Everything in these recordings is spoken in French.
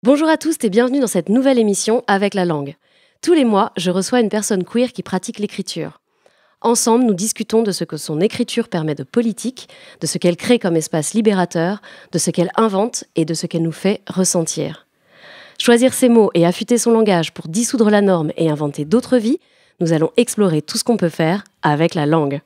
Bonjour à tous et bienvenue dans cette nouvelle émission Avec la langue. Tous les mois, je reçois une personne queer qui pratique l'écriture. Ensemble, nous discutons de ce que son écriture permet de politique, de ce qu'elle crée comme espace libérateur, de ce qu'elle invente et de ce qu'elle nous fait ressentir. Choisir ses mots et affûter son langage pour dissoudre la norme et inventer d'autres vies, nous allons explorer tout ce qu'on peut faire avec la langue.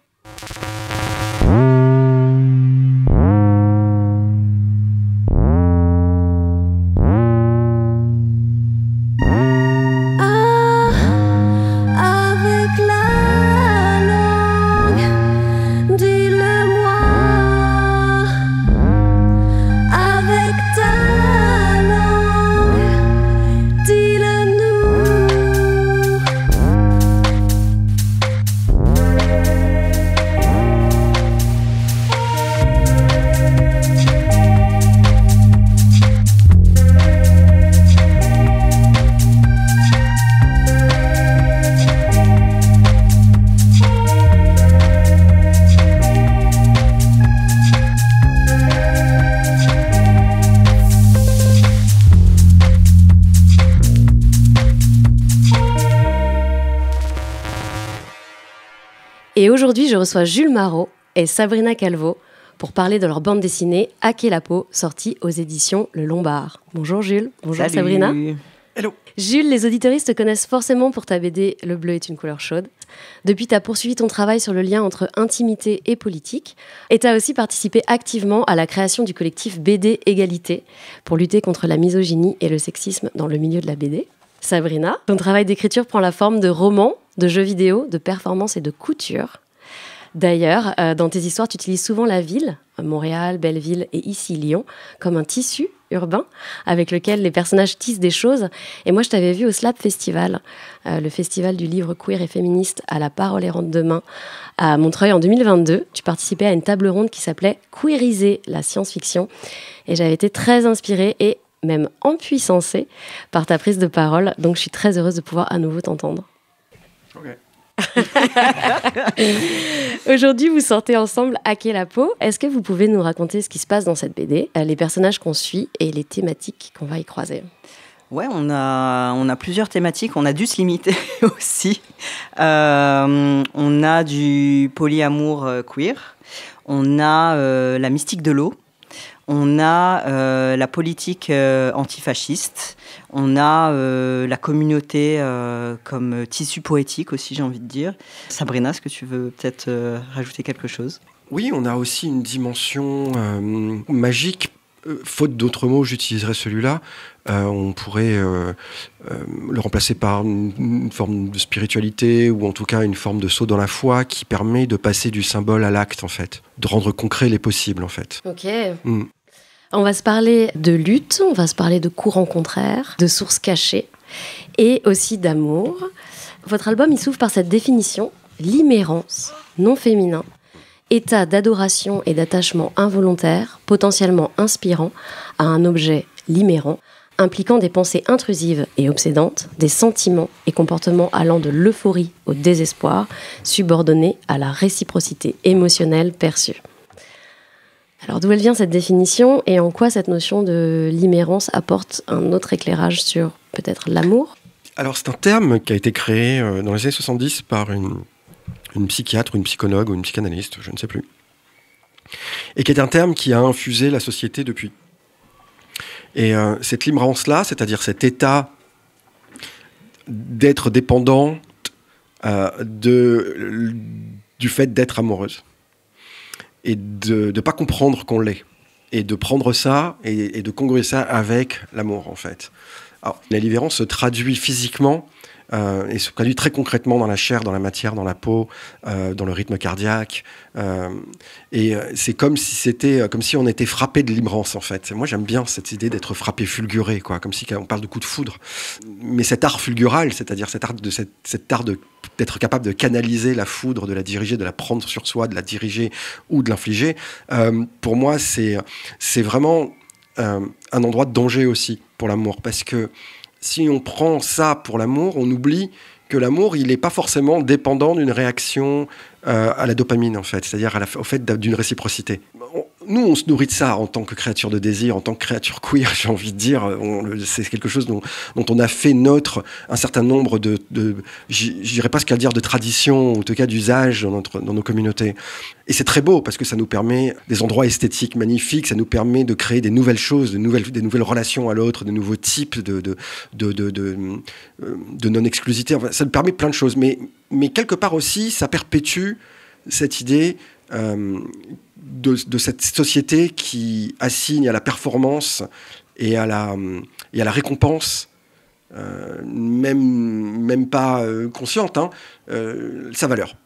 Et aujourd'hui, je reçois Jules Marot et Sabrina Calvo pour parler de leur bande dessinée Hacker la peau, sortie aux éditions Le Lombard. Bonjour Jules, bonjour Salut. Sabrina. Hello. Jules, les auditeuristes te connaissent forcément pour ta BD Le bleu est une couleur chaude. Depuis, tu as poursuivi ton travail sur le lien entre intimité et politique. Et tu as aussi participé activement à la création du collectif BD Égalité pour lutter contre la misogynie et le sexisme dans le milieu de la BD. Sabrina, ton travail d'écriture prend la forme de romans, de jeux vidéo, de performances et de couture. D'ailleurs, dans tes histoires, tu utilises souvent la ville, Montréal, Belleville et ici Lyon, comme un tissu urbain avec lequel les personnages tissent des choses. Et moi, je t'avais vu au Slap Festival, le festival du livre queer et féministe à la Parole errante de main à Montreuil en 2022. Tu participais à une table ronde qui s'appelait « Queeriser la science-fiction ». Et j'avais été très inspirée et même empuissancée par ta prise de parole. Donc, je suis très heureuse de pouvoir à nouveau t'entendre. Ok. Aujourd'hui, vous sortez ensemble Hacker la peau. Est-ce que vous pouvez nous raconter ce qui se passe dans cette BD, les personnages qu'on suit et les thématiques qu'on va y croiser? Ouais, on a plusieurs thématiques. On a dû se limiter aussi. On a du polyamour queer. On a la mystique de l'eau. On a la politique antifasciste. On a la communauté comme tissu poétique aussi, j'ai envie de dire. Sabrina, est-ce que tu veux peut-être rajouter quelque chose? Oui, on a aussi une dimension magique. Faute d'autres mots, j'utiliserai celui-là. On pourrait le remplacer par une forme de spiritualité ou en tout cas une forme de saut dans la foi qui permet de passer du symbole à l'acte, en fait. De rendre concret les possibles, en fait. Ok. On va se parler de lutte, on va se parler de courants contraires, de sources cachées et aussi d'amour. Votre album, il s'ouvre par cette définition, l'imérence, non féminin, état d'adoration et d'attachement involontaire, potentiellement inspirant à un objet limérant, impliquant des pensées intrusives et obsédantes, des sentiments et comportements allant de l'euphorie au désespoir, subordonnés à la réciprocité émotionnelle perçue. Alors d'où elle vient cette définition et en quoi cette notion de limérance apporte un autre éclairage sur peut-être l'amour? Alors c'est un terme qui a été créé dans les années 70 par une psychiatre, une psychologue ou une psychanalyste, je ne sais plus. Et qui est un terme qui a infusé la société depuis. Et cette limérance-là, c'est-à-dire cet état d'être dépendant du fait d'être amoureuse. Et de ne pas comprendre qu'on l'est. Et de prendre ça et de congruer ça avec l'amour, en fait. Alors, la libérance se traduit physiquement et se traduit très concrètement dans la chair, dans la matière, dans la peau, dans le rythme cardiaque. Et c'est comme si on était frappé de limerence, en fait. Moi, j'aime bien cette idée d'être frappé, fulguré, quoi, comme si on parle de coup de foudre. Mais cet art fulgural, c'est-à-dire cet art d'être capable de canaliser la foudre, de la diriger, de la prendre sur soi, de la diriger ou de l'infliger, pour moi, c'est vraiment un endroit de danger aussi pour l'amour, parce que si on prend ça pour l'amour, on oublie que l'amour, il n'est pas forcément dépendant d'une réaction à la dopamine, en fait, c'est-à-dire au fait d'une réciprocité. Nous, on se nourrit de ça en tant que créature de désir, en tant que créature queer, j'ai envie de dire. C'est quelque chose dont on a fait nôtre un certain nombre j'irais pas ce qu'à dire de traditions, ou en tout cas d'usages dans nos communautés. Et c'est très beau parce que ça nous permet des endroits esthétiques magnifiques, ça nous permet de créer des nouvelles choses, des nouvelles relations à l'autre, de nouveaux types de non-exclusivité. Enfin, ça nous permet plein de choses. Mais quelque part aussi, ça perpétue cette idée de cette société qui assigne à la performance et à la récompense, même pas consciente, sa valeur.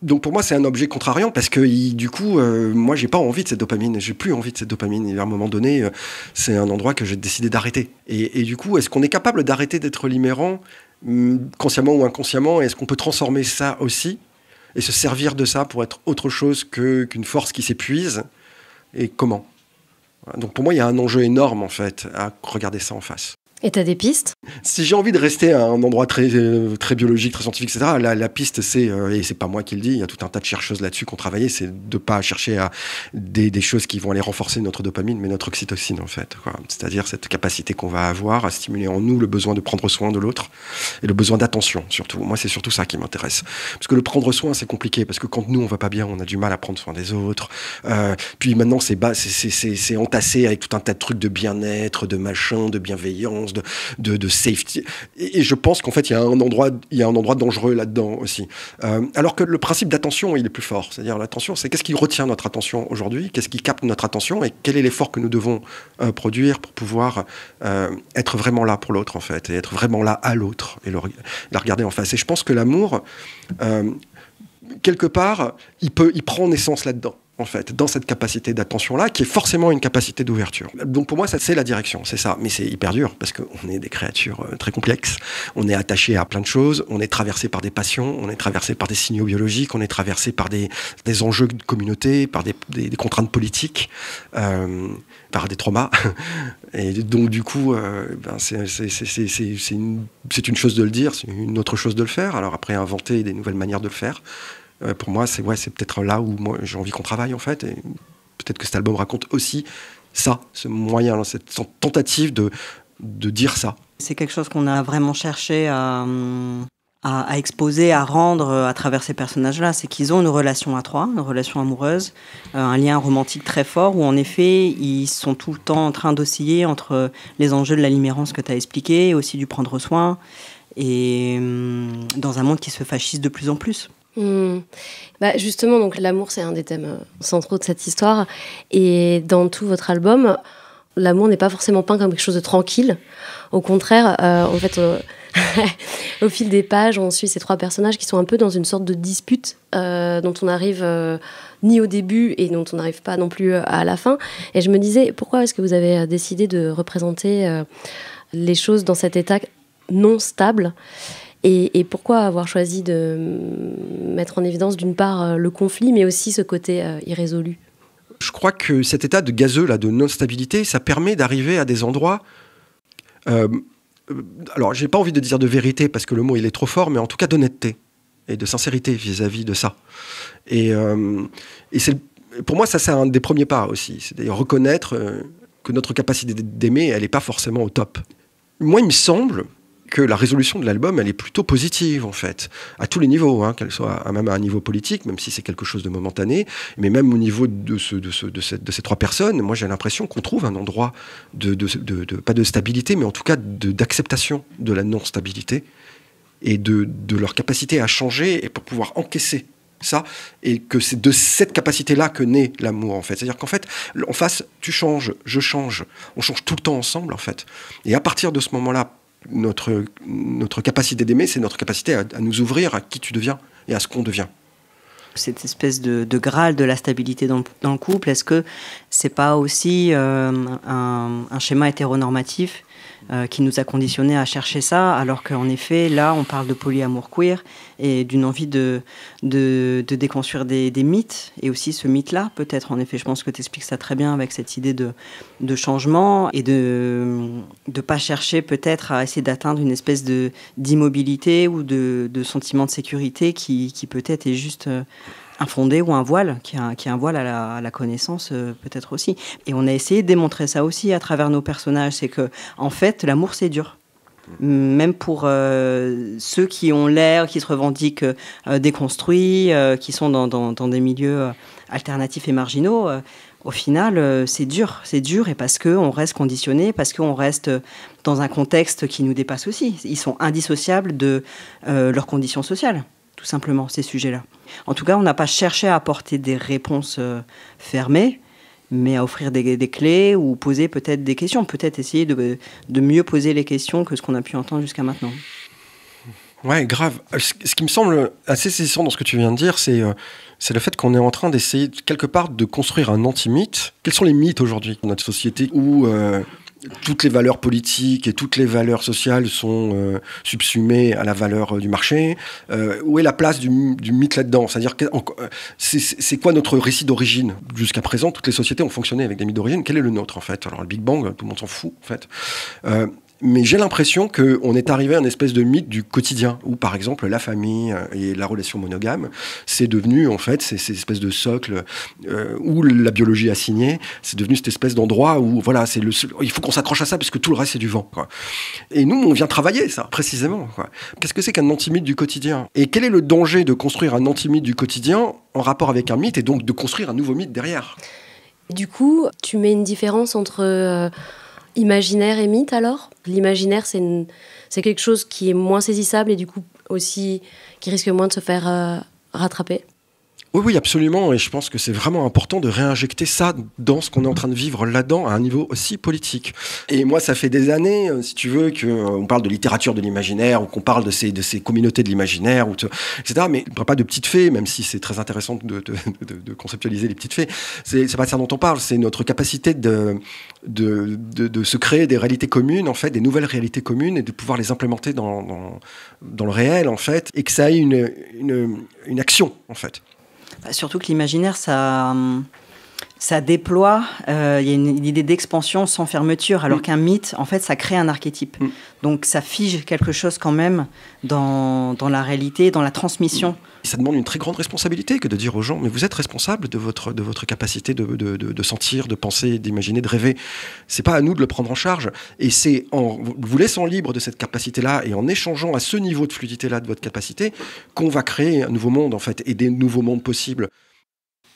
Donc pour moi, c'est un objet contrariant parce que du coup, moi, j'ai pas envie de cette dopamine. J'ai plus envie de cette dopamine. Et à un moment donné, c'est un endroit que j'ai décidé d'arrêter. Et du coup, est-ce qu'on est capable d'arrêter d'être liméran, consciemment ou inconsciemment? Est-ce qu'on peut transformer ça aussi et se servir de ça pour être autre chose qu'une force qui s'épuise? Et comment? Donc pour moi, il y a un enjeu énorme, en fait, à regarder ça en face. Et t'as des pistes? Si j'ai envie de rester à un endroit très biologique, très scientifique, etc., la piste, c'est, et c'est pas moi qui le dis, il y a tout un tas de chercheuses là-dessus qui ont travaillé, c'est de pas chercher à des choses qui vont aller renforcer notre dopamine, mais notre oxytocine, en fait, quoi. C'est-à-dire cette capacité qu'on va avoir à stimuler en nous le besoin de prendre soin de l'autre et le besoin d'attention, surtout. Moi, c'est surtout ça qui m'intéresse. Parce que le prendre soin, c'est compliqué, parce que quand nous, on va pas bien, on a du mal à prendre soin des autres. Puis maintenant, c'est entassé avec tout un tas de trucs de bien-être, de machin, de bienveillance, de safety. Et je pense qu'en fait, il y a un endroit dangereux là-dedans aussi. Alors que le principe d'attention, il est plus fort. C'est-à-dire, l'attention, c'est qu'est-ce qui retient notre attention aujourd'hui, qu'est-ce qui capte notre attention, et quel est l'effort que nous devons produire pour pouvoir être vraiment là pour l'autre, en fait, et être vraiment là à l'autre, et la regarder en face. Et je pense que l'amour, quelque part, il prend naissance là-dedans, en fait, dans cette capacité d'attention-là, qui est forcément une capacité d'ouverture. Donc pour moi, ça, c'est la direction, c'est ça. Mais c'est hyper dur, parce qu'on est des créatures très complexes, on est attaché à plein de choses, on est traversé par des passions, on est traversé par des signaux biologiques, on est traversé par des enjeux de communauté, par des contraintes politiques, par des traumas. Et donc du coup, c'est une chose de le dire, c'est une autre chose de le faire. Alors après, inventer des nouvelles manières de le faire, pour moi, c'est peut-être là où moi, j'ai envie qu'on travaille, en fait. Et peut-être que cet album raconte aussi ça, ce moyen, cette tentative de dire ça. C'est quelque chose qu'on a vraiment cherché à exposer, à rendre à travers ces personnages-là. C'est qu'ils ont une relation à trois, une relation amoureuse, un lien romantique très fort, où en effet, ils sont tout le temps en train d'osciller entre les enjeux de la limérance que tu as expliqué, et aussi du prendre soin, et dans un monde qui se fascise de plus en plus. Justement, donc l'amour, c'est un des thèmes centraux de cette histoire. Et dans tout votre album, l'amour n'est pas forcément peint comme quelque chose de tranquille. Au contraire, en fait, au fil des pages, on suit ces trois personnages qui sont un peu dans une sorte de dispute dont on n'arrive ni au début et dont on n'arrive pas non plus à la fin. Et je me disais, pourquoi est-ce que vous avez décidé de représenter les choses dans cet état non stable ? Et pourquoi avoir choisi de mettre en évidence d'une part le conflit, mais aussi ce côté irrésolu? Je crois que cet état de gazeux, là, de non-stabilité, ça permet d'arriver à des endroits... alors, j'ai pas envie de dire de vérité, parce que le mot, il est trop fort, mais en tout cas d'honnêteté et de sincérité vis-à-vis de ça. Et pour moi, ça, c'est un des premiers pas aussi. C'est d'ailleurs reconnaître que notre capacité d'aimer, elle n'est pas forcément au top. Moi, il me semble que la résolution de l'album, elle est plutôt positive, en fait, à tous les niveaux, qu'elle soit même à un niveau politique, même si c'est quelque chose de momentané, mais même au niveau de ces trois personnes, moi j'ai l'impression qu'on trouve un endroit pas de stabilité, mais en tout cas d'acceptation de la non-stabilité et de leur capacité à changer et pour pouvoir encaisser ça, et que c'est de cette capacité-là que naît l'amour, en fait. C'est-à-dire qu'en fait, en face, tu changes, je change, on change tout le temps ensemble, en fait. Et à partir de ce moment-là, notre capacité d'aimer, c'est notre capacité à nous ouvrir à qui tu deviens et à ce qu'on devient. Cette espèce de graal de la stabilité dans le couple, est-ce que c'est pas aussi un schéma hétéronormatif qui nous a conditionnés à chercher ça, alors qu'en effet, là, on parle de polyamour queer et d'une envie de déconstruire des mythes, et aussi ce mythe-là, peut-être, en effet, je pense que tu expliques ça très bien avec cette idée de changement, et de pas chercher peut-être à essayer d'atteindre une espèce d'immobilité ou de sentiment de sécurité qui peut-être est juste infondé ou un voile, qui est un voile à la connaissance peut-être aussi. Et on a essayé de démontrer ça aussi à travers nos personnages, c'est que en fait l'amour c'est dur. Même pour ceux qui ont l'air, qui se revendiquent déconstruits, qui sont dans des milieux alternatifs et marginaux, au final c'est dur et parce qu'on reste conditionné, parce qu'on reste dans un contexte qui nous dépasse aussi. Ils sont indissociables de leurs conditions sociales. Tout simplement, ces sujets-là. En tout cas, on n'a pas cherché à apporter des réponses fermées, mais à offrir des clés ou poser peut-être des questions, peut-être essayer de mieux poser les questions que ce qu'on a pu entendre jusqu'à maintenant. Ouais, grave. Ce qui me semble assez saisissant dans ce que tu viens de dire, c'est le fait qu'on est en train d'essayer, quelque part, de construire un anti-mythe. Quels sont les mythes aujourd'hui dans notre société où toutes les valeurs politiques et toutes les valeurs sociales sont subsumées à la valeur du marché? Où est la place du mythe là-dedans? C'est-à-dire, c'est quoi notre récit d'origine? Jusqu'à présent, toutes les sociétés ont fonctionné avec des mythes d'origine. Quel est le nôtre, en fait? Alors, le Big Bang, tout le monde s'en fout, en fait. Mais j'ai l'impression qu'on est arrivé à une espèce de mythe du quotidien, où par exemple la famille et la relation monogame, c'est devenu en fait ces espèces de socle où la biologie a signé, c'est devenu cette espèce d'endroit où voilà, il faut qu'on s'accroche à ça parce que tout le reste c'est du vent, quoi. Et nous, on vient travailler ça, précisément, quoi. Qu'est-ce que c'est qu'un anti-mythe du quotidien? Et quel est le danger de construire un anti-mythe du quotidien en rapport avec un mythe et donc de construire un nouveau mythe derrière? Du coup, tu mets une différence entre... imaginaire et mythe, alors? L'imaginaire, c'est quelque chose qui est moins saisissable et du coup aussi qui risque moins de se faire rattraper? Oui, absolument. Et je pense que c'est vraiment important de réinjecter ça dans ce qu'on est en train de vivre là-dedans à un niveau aussi politique. Et moi, ça fait des années, si tu veux, qu'on parle de littérature de l'imaginaire ou qu'on parle de ces communautés de l'imaginaire, etc. Mais pas de petites fées, même si c'est très intéressant de conceptualiser les petites fées. C'est pas de ça dont on parle. C'est notre capacité de se créer des réalités communes, en fait, des nouvelles réalités communes et de pouvoir les implémenter dans le réel, en fait, et que ça ait une action, en fait. Surtout que l'imaginaire, ça déploie, il y a une idée d'expansion sans fermeture, alors qu'un mythe, en fait, ça crée un archétype. Donc ça fige quelque chose quand même dans la réalité, dans la transmission. Ça demande une très grande responsabilité que de dire aux gens, mais vous êtes responsable de votre capacité de sentir, de penser, d'imaginer, de rêver. C'est pas à nous de le prendre en charge. Et c'est en vous laissant libre de cette capacité-là et en échangeant à ce niveau de fluidité-là de votre capacité qu'on va créer un nouveau monde, en fait, et des nouveaux mondes possibles.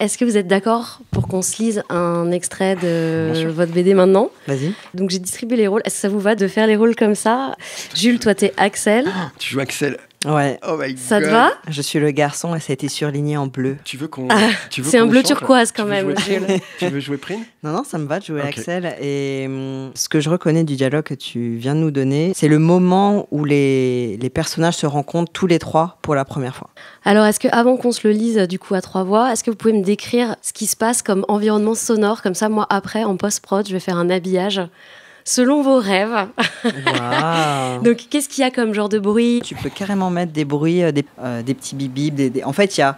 Est-ce que vous êtes d'accord pour qu'on se lise un extrait de votre BD maintenant? Vas-y. Donc j'ai distribué les rôles. Est-ce que ça vous va de faire les rôles comme ça? Jules, toi t'es Axel. Tu joues Axel. Ouais. Oh my God. Ça te va? Je suis le garçon et ça a été surligné en bleu. Tu veux qu'on... c'est un bleu turquoise quand même, Jules. Tu veux jouer Prine? Non, ça me va de jouer Axel. Et ce que je reconnais du dialogue que tu viens de nous donner, c'est le moment où les personnages se rencontrent tous les trois pour la première fois. Alors, est-ce que avant qu'on se le lise du coup à 3 voix, est-ce que vous pouvez me décrire ce qui se passe comme environnement sonore? Comme ça, moi, après, en post-prod, je vais faire un habillage selon vos rêves. Wow. Donc, qu'est-ce qu'il y a comme genre de bruit? Tu peux carrément mettre des bruits, des petits bip-bip. En fait, il y a...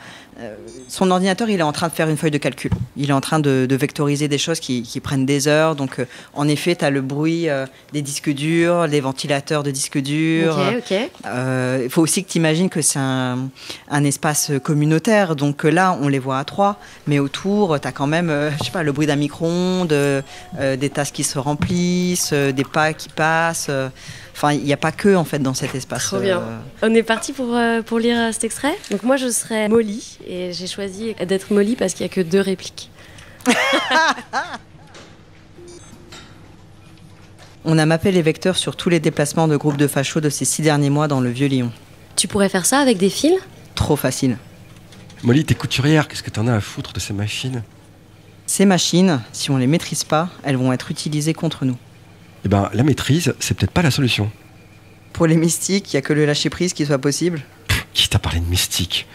son ordinateur, il est en train de faire une feuille de calcul. Il est en train de vectoriser des choses qui prennent des heures. Donc, en effet, tu as le bruit des disques durs, les ventilateurs de disques durs. Ok. Il faut aussi que tu imagines que c'est un espace communautaire. Donc là, on les voit à 3. Mais autour, tu as quand même, je sais pas, le bruit d'un micro-ondes, des tasses qui se remplissent, des pas qui passent. Enfin, il n'y a pas que, en fait, dans cet espace. Trop bien. On est parti pour lire cet extrait. Donc moi, je serai Molly. Et j'ai choisi d'être Molly parce qu'il n'y a que 2 répliques. On a mappé les vecteurs sur tous les déplacements de groupes de fachos de ces 6 derniers mois dans le Vieux-Lyon. Tu pourrais faire ça avec des fils? Trop facile. Molly, t'es couturière. Qu'est-ce que t'en as à foutre de ces machines? Ces machines, si on les maîtrise pas, elles vont être utilisées contre nous. Eh ben, la maîtrise, c'est peut-être pas la solution. Pour les mystiques, il n'y a que le lâcher-prise qui soit possible. Qui t'a parlé de mystique?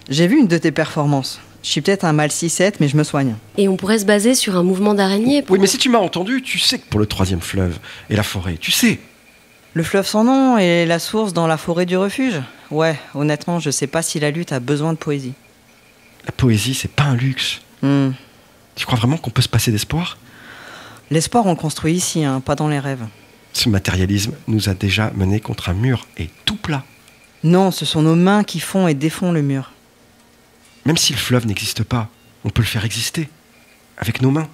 J'ai vu une de tes performances. Je suis peut-être un mal 6-7, mais je me soigne. Et on pourrait se baser sur un mouvement d'araignée pour... Oui, mais si tu m'as entendu, tu sais que pour le 3e fleuve et la forêt, tu sais. Le fleuve sans nom et la source dans la forêt du refuge? Ouais, honnêtement, je sais pas si la lutte a besoin de poésie. La poésie, c'est pas un luxe. Tu crois vraiment qu'on peut se passer d'espoir? L'espoir, on le construit ici, hein, pas dans les rêves. Ce matérialisme nous a déjà menés contre un mur et tout plat. Non, ce sont nos mains qui font et défont le mur. Même si le fleuve n'existe pas, on peut le faire exister, avec nos mains.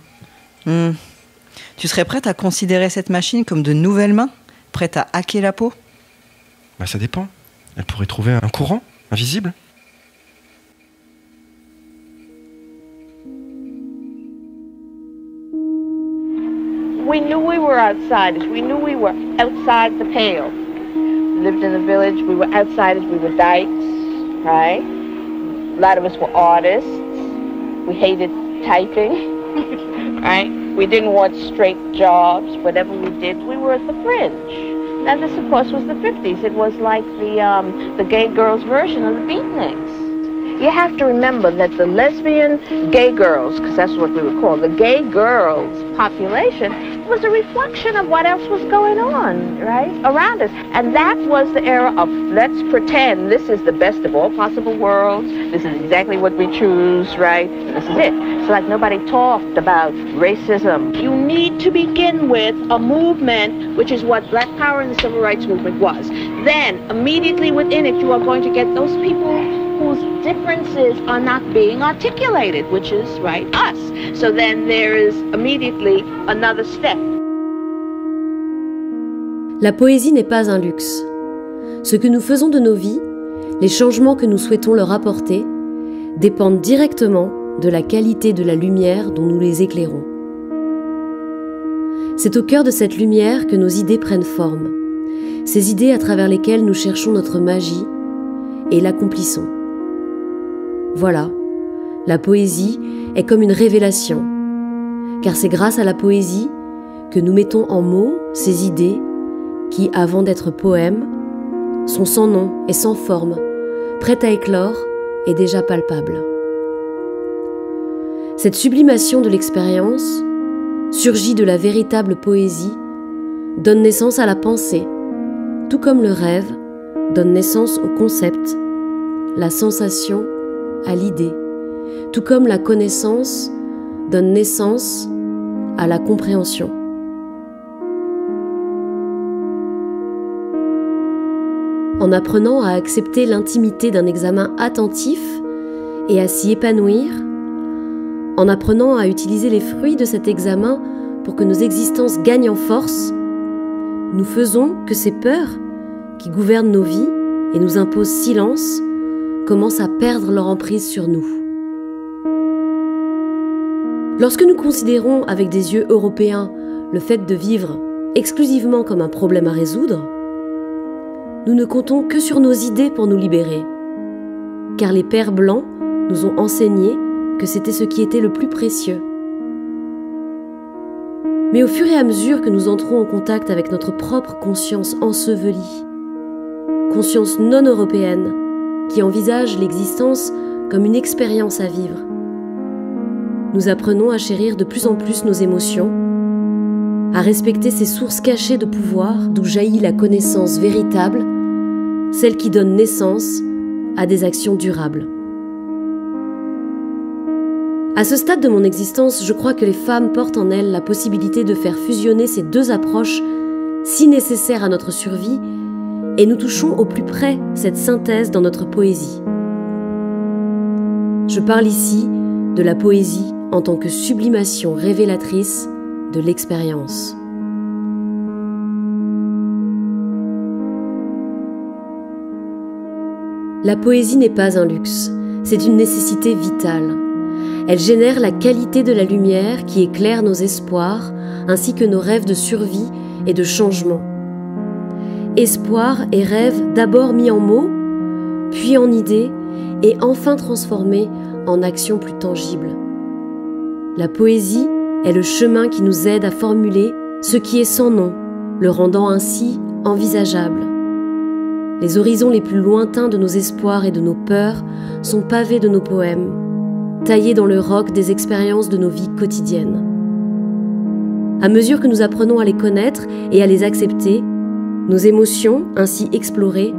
Tu serais prête à considérer cette machine comme de nouvelles mains, prête à hacker la peau? Ça dépend. Elle pourrait trouver un courant invisible. We knew we were outsiders. We knew we were outside the pale. We lived in the village. We were outsiders. We were dykes, right? A lot of us were artists. We hated typing, right? We didn't want straight jobs. Whatever we did, we were at the fringe. And this, of course, was the 50s. It was like the gay girls' version of the beatniks. You have to remember that the lesbian gay girls, because that's what we were called, the gay girls population was a reflection of what else was going on, right, around us. And that was the era of let's pretend this is the best of all possible worlds. This is exactly what we choose, right? This is it. So like nobody talked about racism. You need to begin with a movement, which is what Black Power and the Civil Rights Movement was. Then, immediately within it, you are going to get those people whose differences are not being articulated, which is, right, us. So then there is immediately another step. La poésie n'est pas un luxe. Ce que nous faisons de nos vies, les changements que nous souhaitons leur apporter, dépendent directement de la qualité de la lumière dont nous les éclairons. C'est au cœur de cette lumière que nos idées prennent forme, ces idées à travers lesquelles nous cherchons notre magie et l'accomplissons. Voilà, la poésie est comme une révélation, car c'est grâce à la poésie que nous mettons en mots ces idées qui, avant d'être poèmes, sont sans nom et sans forme, prêtes à éclore et déjà palpables. Cette sublimation de l'expérience surgit de la véritable poésie, donne naissance à la pensée, tout comme le rêve donne naissance au concept, la sensation à l'idée, tout comme la connaissance donne naissance à la compréhension. En apprenant à accepter l'intimité d'un examen attentif et à s'y épanouir, en apprenant à utiliser les fruits de cet examen pour que nos existences gagnent en force, nous faisons que ces peurs qui gouvernent nos vies et nous imposent silence commencent à perdre leur emprise sur nous. Lorsque nous considérons avec des yeux européens le fait de vivre exclusivement comme un problème à résoudre, nous ne comptons que sur nos idées pour nous libérer, car les pères blancs nous ont enseigné que c'était ce qui était le plus précieux. Mais au fur et à mesure que nous entrons en contact avec notre propre conscience ensevelie, conscience non européenne, qui envisage l'existence comme une expérience à vivre, nous apprenons à chérir de plus en plus nos émotions, à respecter ces sources cachées de pouvoir d'où jaillit la connaissance véritable, celle qui donne naissance à des actions durables. À ce stade de mon existence, je crois que les femmes portent en elles la possibilité de faire fusionner ces deux approches si nécessaires à notre survie, et nous touchons au plus près cette synthèse dans notre poésie. Je parle ici de la poésie en tant que sublimation révélatrice de l'expérience. La poésie n'est pas un luxe, c'est une nécessité vitale. Elle génère la qualité de la lumière qui éclaire nos espoirs, ainsi que nos rêves de survie et de changement. Espoir et rêve d'abord mis en mots, puis en idées, et enfin transformés en actions plus tangibles. La poésie est le chemin qui nous aide à formuler ce qui est sans nom, le rendant ainsi envisageable. Les horizons les plus lointains de nos espoirs et de nos peurs sont pavés de nos poèmes, taillés dans le roc des expériences de nos vies quotidiennes. À mesure que nous apprenons à les connaître et à les accepter, nos émotions, ainsi explorées,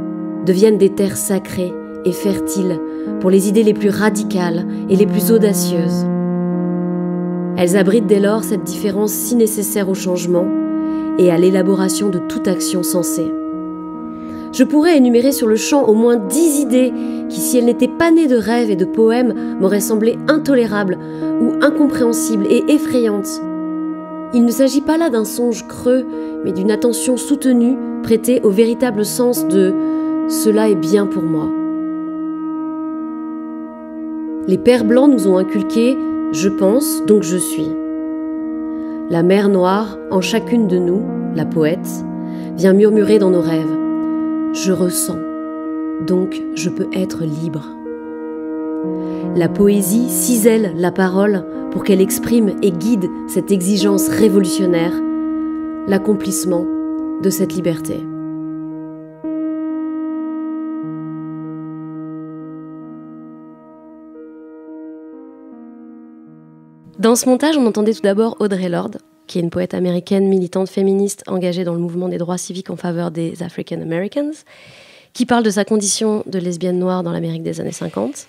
deviennent des terres sacrées et fertiles pour les idées les plus radicales et les plus audacieuses. Elles abritent dès lors cette différence si nécessaire au changement et à l'élaboration de toute action sensée. Je pourrais énumérer sur le champ au moins 10 idées qui, si elles n'étaient pas nées de rêves et de poèmes, m'auraient semblé intolérables ou incompréhensibles et effrayantes. Il ne s'agit pas là d'un songe creux, mais d'une attention soutenue prêtée au véritable sens de « cela est bien pour moi ». Les pères blancs nous ont inculqué « je pense, donc je suis ». La mer noire, en chacune de nous, la poète, vient murmurer dans nos rêves « je ressens, donc je peux être libre ». La poésie cisèle la parole pour qu'elle exprime et guide cette exigence révolutionnaire, l'accomplissement de cette liberté. Dans ce montage, on entendait tout d'abord Audre Lorde, qui est une poète américaine militante féministe engagée dans le mouvement des droits civiques en faveur des African Americans, qui parle de sa condition de lesbienne noire dans l'Amérique des années 50.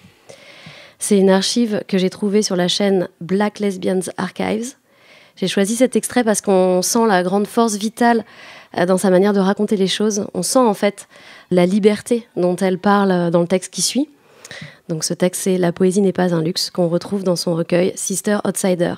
C'est une archive que j'ai trouvée sur la chaîne Black Lesbians Archives. J'ai choisi cet extrait parce qu'on sent la grande force vitale dans sa manière de raconter les choses. On sent en fait la liberté dont elle parle dans le texte qui suit. Donc ce texte, c'est « La poésie n'est pas un luxe » qu'on retrouve dans son recueil « Sister Outsider ».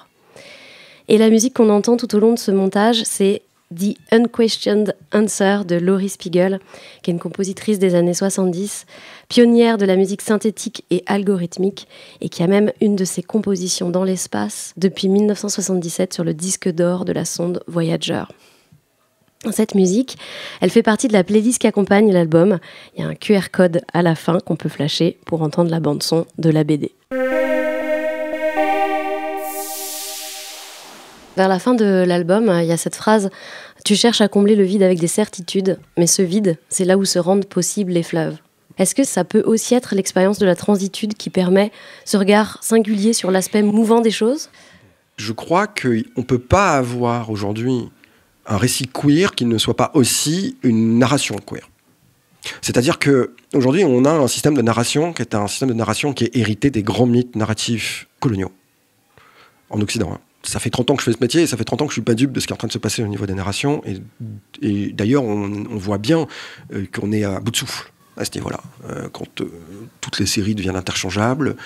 Et la musique qu'on entend tout au long de ce montage, c'est « The Unquestioned Answer » de Laurie Spiegel, qui est une compositrice des années 70, pionnière de la musique synthétique et algorithmique, et qui a même une de ses compositions dans l'espace depuis 1977 sur le disque d'or de la sonde Voyager. Cette musique, elle fait partie de la playlist qui accompagne l'album. Il y a un QR code à la fin qu'on peut flasher pour entendre la bande-son de la BD. Vers la fin de l'album, il y a cette phrase « Tu cherches à combler le vide avec des certitudes, mais ce vide, c'est là où se rendent possibles les fleuves ». Est-ce que ça peut aussi être l'expérience de la transitude qui permet ce regard singulier sur l'aspect mouvant des choses ? Je crois qu'on ne peut pas avoir aujourd'hui un récit queer qui ne soit pas aussi une narration queer. C'est-à-dire qu'aujourd'hui, on a un système de narration qui est un système de narration qui est hérité des grands mythes narratifs coloniaux en Occident. Ça fait 30 ans que je fais ce métier et ça fait 30 ans que je ne suis pas dupe de ce qui est en train de se passer au niveau des narrations. Et d'ailleurs, on voit bien qu'on est à bout de souffle à ce niveau-là. Quand toutes les séries deviennent interchangeables,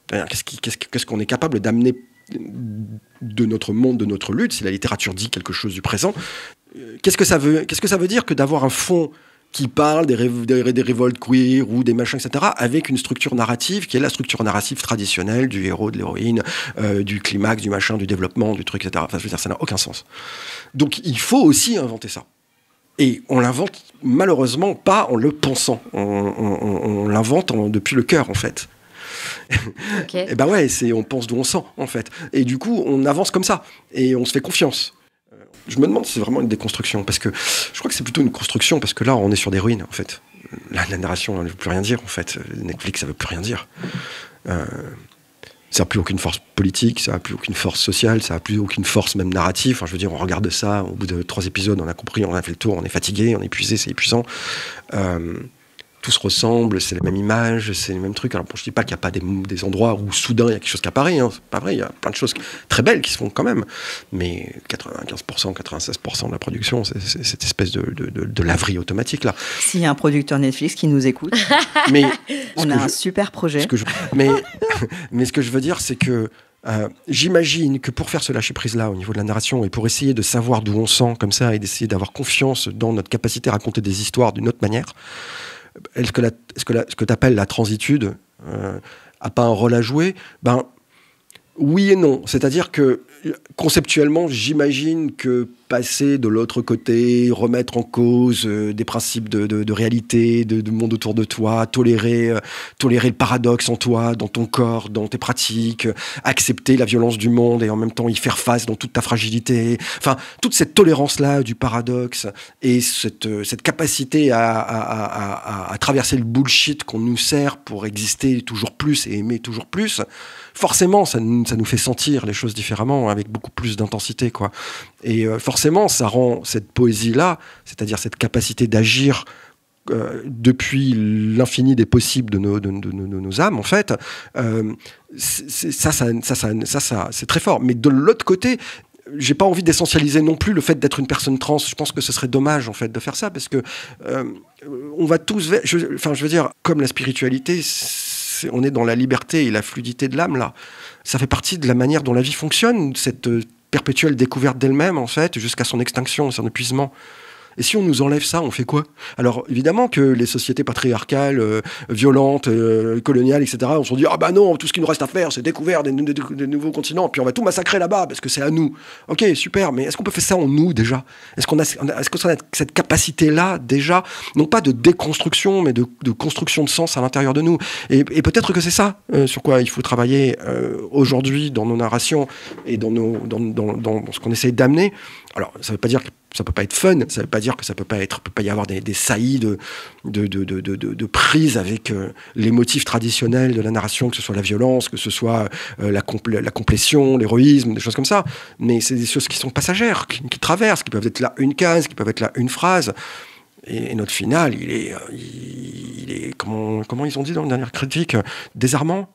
qu'est-ce qu'on est capable d'amener de notre monde, de notre lutte, si la littérature dit quelque chose du présent, qu'est-ce que ça veut dire que d'avoir un fond qui parle des révoltes queer ou des machins, etc., avec une structure narrative qui est la structure narrative traditionnelle du héros, de l'héroïne, du climax, du machin, du développement, du truc, etc. Enfin, je veux dire, ça n'a aucun sens. Donc, il faut aussi inventer ça. Et on l'invente malheureusement pas en le pensant. On l'invente depuis le cœur, en fait. Okay. Et ben ouais, on pense d'où on sent, en fait. Et du coup, on avance comme ça. Et on se fait confiance. Je me demande si c'est vraiment une déconstruction. Parce que je crois que c'est plutôt une construction. Parce que là, on est sur des ruines, en fait. La narration, elle ne veut plus rien dire, en fait. Netflix, ça ne veut plus rien dire. Ça n'a plus aucune force politique, ça n'a plus aucune force sociale, ça n'a plus aucune force même narrative. Enfin, je veux dire, on regarde ça, au bout de 3 épisodes, on a compris, on a fait le tour, on est fatigué, on est épuisé, c'est épuisant. Tout se ressemble, c'est la même image, c'est les mêmes trucs. Alors bon, je dis pas qu'il n'y a pas des endroits où soudain il y a quelque chose qui apparaît, hein. C'est pas vrai, il y a plein de choses très belles qui se font quand même. Mais 95%, 96% de la production, c'est cette espèce de laverie automatique là. S'il y a un producteur Netflix qui nous écoute, mais on a un super projet. Mais ce que je veux dire, c'est que j'imagine que pour faire ce lâcher-prise-là au niveau de la narration et pour essayer de savoir d'où on sent comme ça et d'essayer d'avoir confiance dans notre capacité à raconter des histoires d'une autre manière, ce que tu appelles la transitude a pas un rôle à jouer? Ben, oui et non. C'est-à-dire que conceptuellement, j'imagine que passer de l'autre côté, remettre en cause des principes de réalité, de monde autour de toi, tolérer le paradoxe en toi, dans ton corps, dans tes pratiques, accepter la violence du monde et en même temps y faire face dans toute ta fragilité. Enfin, toute cette tolérance-là du paradoxe et cette capacité à traverser le bullshit qu'on nous sert pour exister toujours plus et aimer toujours plus, forcément, ça nous fait sentir les choses différemment, avec beaucoup plus d'intensité, quoi. Et forcément, ça rend cette poésie-là, c'est-à-dire cette capacité d'agir depuis l'infini des possibles de nos âmes, en fait, ça, c'est très fort. Mais de l'autre côté, j'ai pas envie d'essentialiser non plus le fait d'être une personne trans. Je pense que ce serait dommage, en fait, de faire ça, parce que on va tous... je veux dire, comme la spiritualité, on est dans la liberté et la fluidité de l'âme, là. Ça fait partie de la manière dont la vie fonctionne, cette perpétuelle découverte d'elle-même, en fait, jusqu'à son extinction, son épuisement. Et si on nous enlève ça, on fait quoi? Alors, évidemment que les sociétés patriarcales, violentes, coloniales, etc., on se dit « Ah bah non, tout ce qu'il nous reste à faire, c'est découvrir des nouveaux continents, puis on va tout massacrer là-bas, parce que c'est à nous. » Ok, super, mais est-ce qu'on peut faire ça en nous, déjà? Est-ce qu'on a cette capacité-là, déjà, non pas de déconstruction, mais de construction de sens à l'intérieur de nous? Et peut-être que c'est ça sur quoi il faut travailler aujourd'hui dans nos narrations et dans ce qu'on essaye d'amener. Alors, ça ne veut pas dire que ça peut pas être fun, ça veut pas dire que ça peut pas y avoir des saillies de prise avec les motifs traditionnels de la narration, que ce soit la violence, que ce soit la complétion, l'héroïsme, des choses comme ça. Mais c'est des choses qui sont passagères, qui traversent, qui peuvent être là une case, qui peuvent être là une phrase. Et notre final, il est comment ils ont dit dans la dernière critique, désarmant.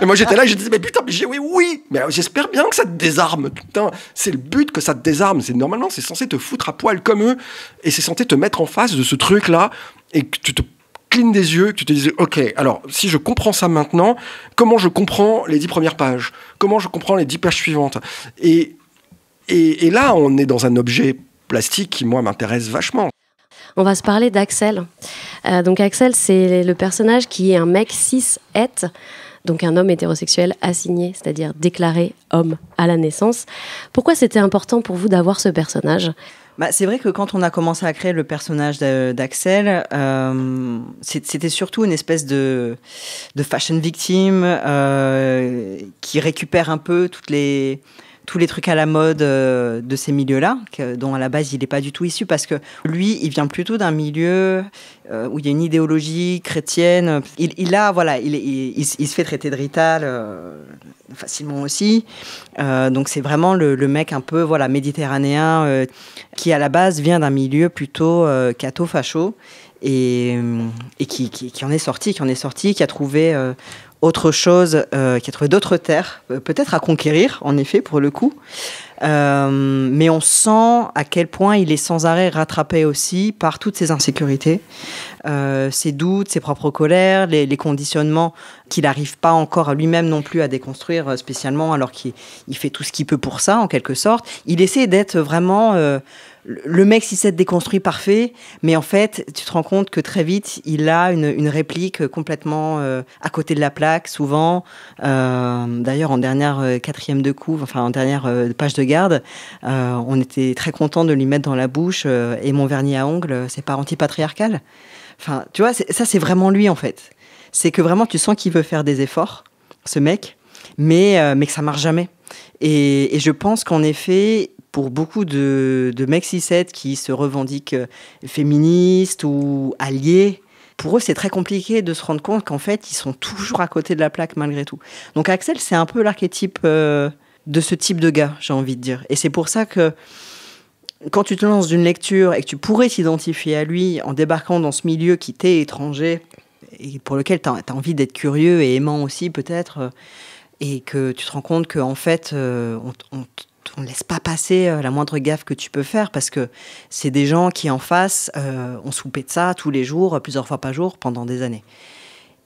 Et moi j'étais là et je disais mais putain, mais oui, mais j'espère bien que ça te désarme. Putain, c'est le but, que ça te désarme. Normalement c'est censé te foutre à poil comme eux et c'est censé te mettre en face de ce truc là et que tu te clignes des yeux, que tu te dises ok, alors si je comprends ça maintenant, comment je comprends les 10 premières pages, comment je comprends les 10 pages suivantes, et là on est dans un objet plastique qui moi m'intéresse vachement. On va se parler d'Axel. Donc Axel, c'est le personnage qui est un mec cis-het, donc un homme hétérosexuel assigné, c'est-à-dire déclaré homme à la naissance. Pourquoi c'était important pour vous d'avoir ce personnage ? C'est vrai que quand on a commencé à créer le personnage d'Axel, c'était surtout une espèce de fashion victime qui récupère un peu tous les trucs à la mode de ces milieux-là, dont à la base il n'est pas du tout issu, parce que lui, il vient plutôt d'un milieu où il y a une idéologie chrétienne. Il se fait traiter de rital facilement aussi. Donc c'est vraiment le mec un peu méditerranéen qui à la base vient d'un milieu plutôt catho-facho et qui en est sorti, qui a trouvé autre chose, qui a trouvé d'autres terres, peut-être à conquérir, en effet, pour le coup. Mais on sent à quel point il est sans arrêt rattrapé aussi par toutes ses insécurités, ses doutes, ses propres colères, les conditionnements qu'il n'arrive pas encore à lui-même non plus à déconstruire spécialement, alors qu'il fait tout ce qu'il peut pour ça, en quelque sorte. Il essaie d'être vraiment le mec cis-het déconstruit parfait, mais en fait, tu te rends compte que très vite, il a une réplique complètement à côté de la plaque, souvent. D'ailleurs, en dernière quatrième de couve, enfin en dernière page de garde, on était très content de lui mettre dans la bouche et mon vernis à ongles, c'est pas antipatriarcal. Enfin, tu vois, ça c'est vraiment lui en fait. C'est que vraiment tu sens qu'il veut faire des efforts, ce mec, mais que ça marche jamais. Et je pense qu'en effet, pour beaucoup de mecs cis-het qui se revendiquent féministes ou alliés, pour eux, c'est très compliqué de se rendre compte qu'en fait, ils sont toujours à côté de la plaque malgré tout. Donc Axel, c'est un peu l'archétype de ce type de gars, j'ai envie de dire. Et c'est pour ça que quand tu te lances d'une lecture et que tu pourrais t'identifier à lui en débarquant dans ce milieu qui t'est étranger et pour lequel tu as envie d'être curieux et aimant aussi peut-être, et que tu te rends compte qu'en fait, on ne laisse pas passer la moindre gaffe que tu peux faire parce que c'est des gens qui en face ont soupé de ça tous les jours, plusieurs fois par jour, pendant des années.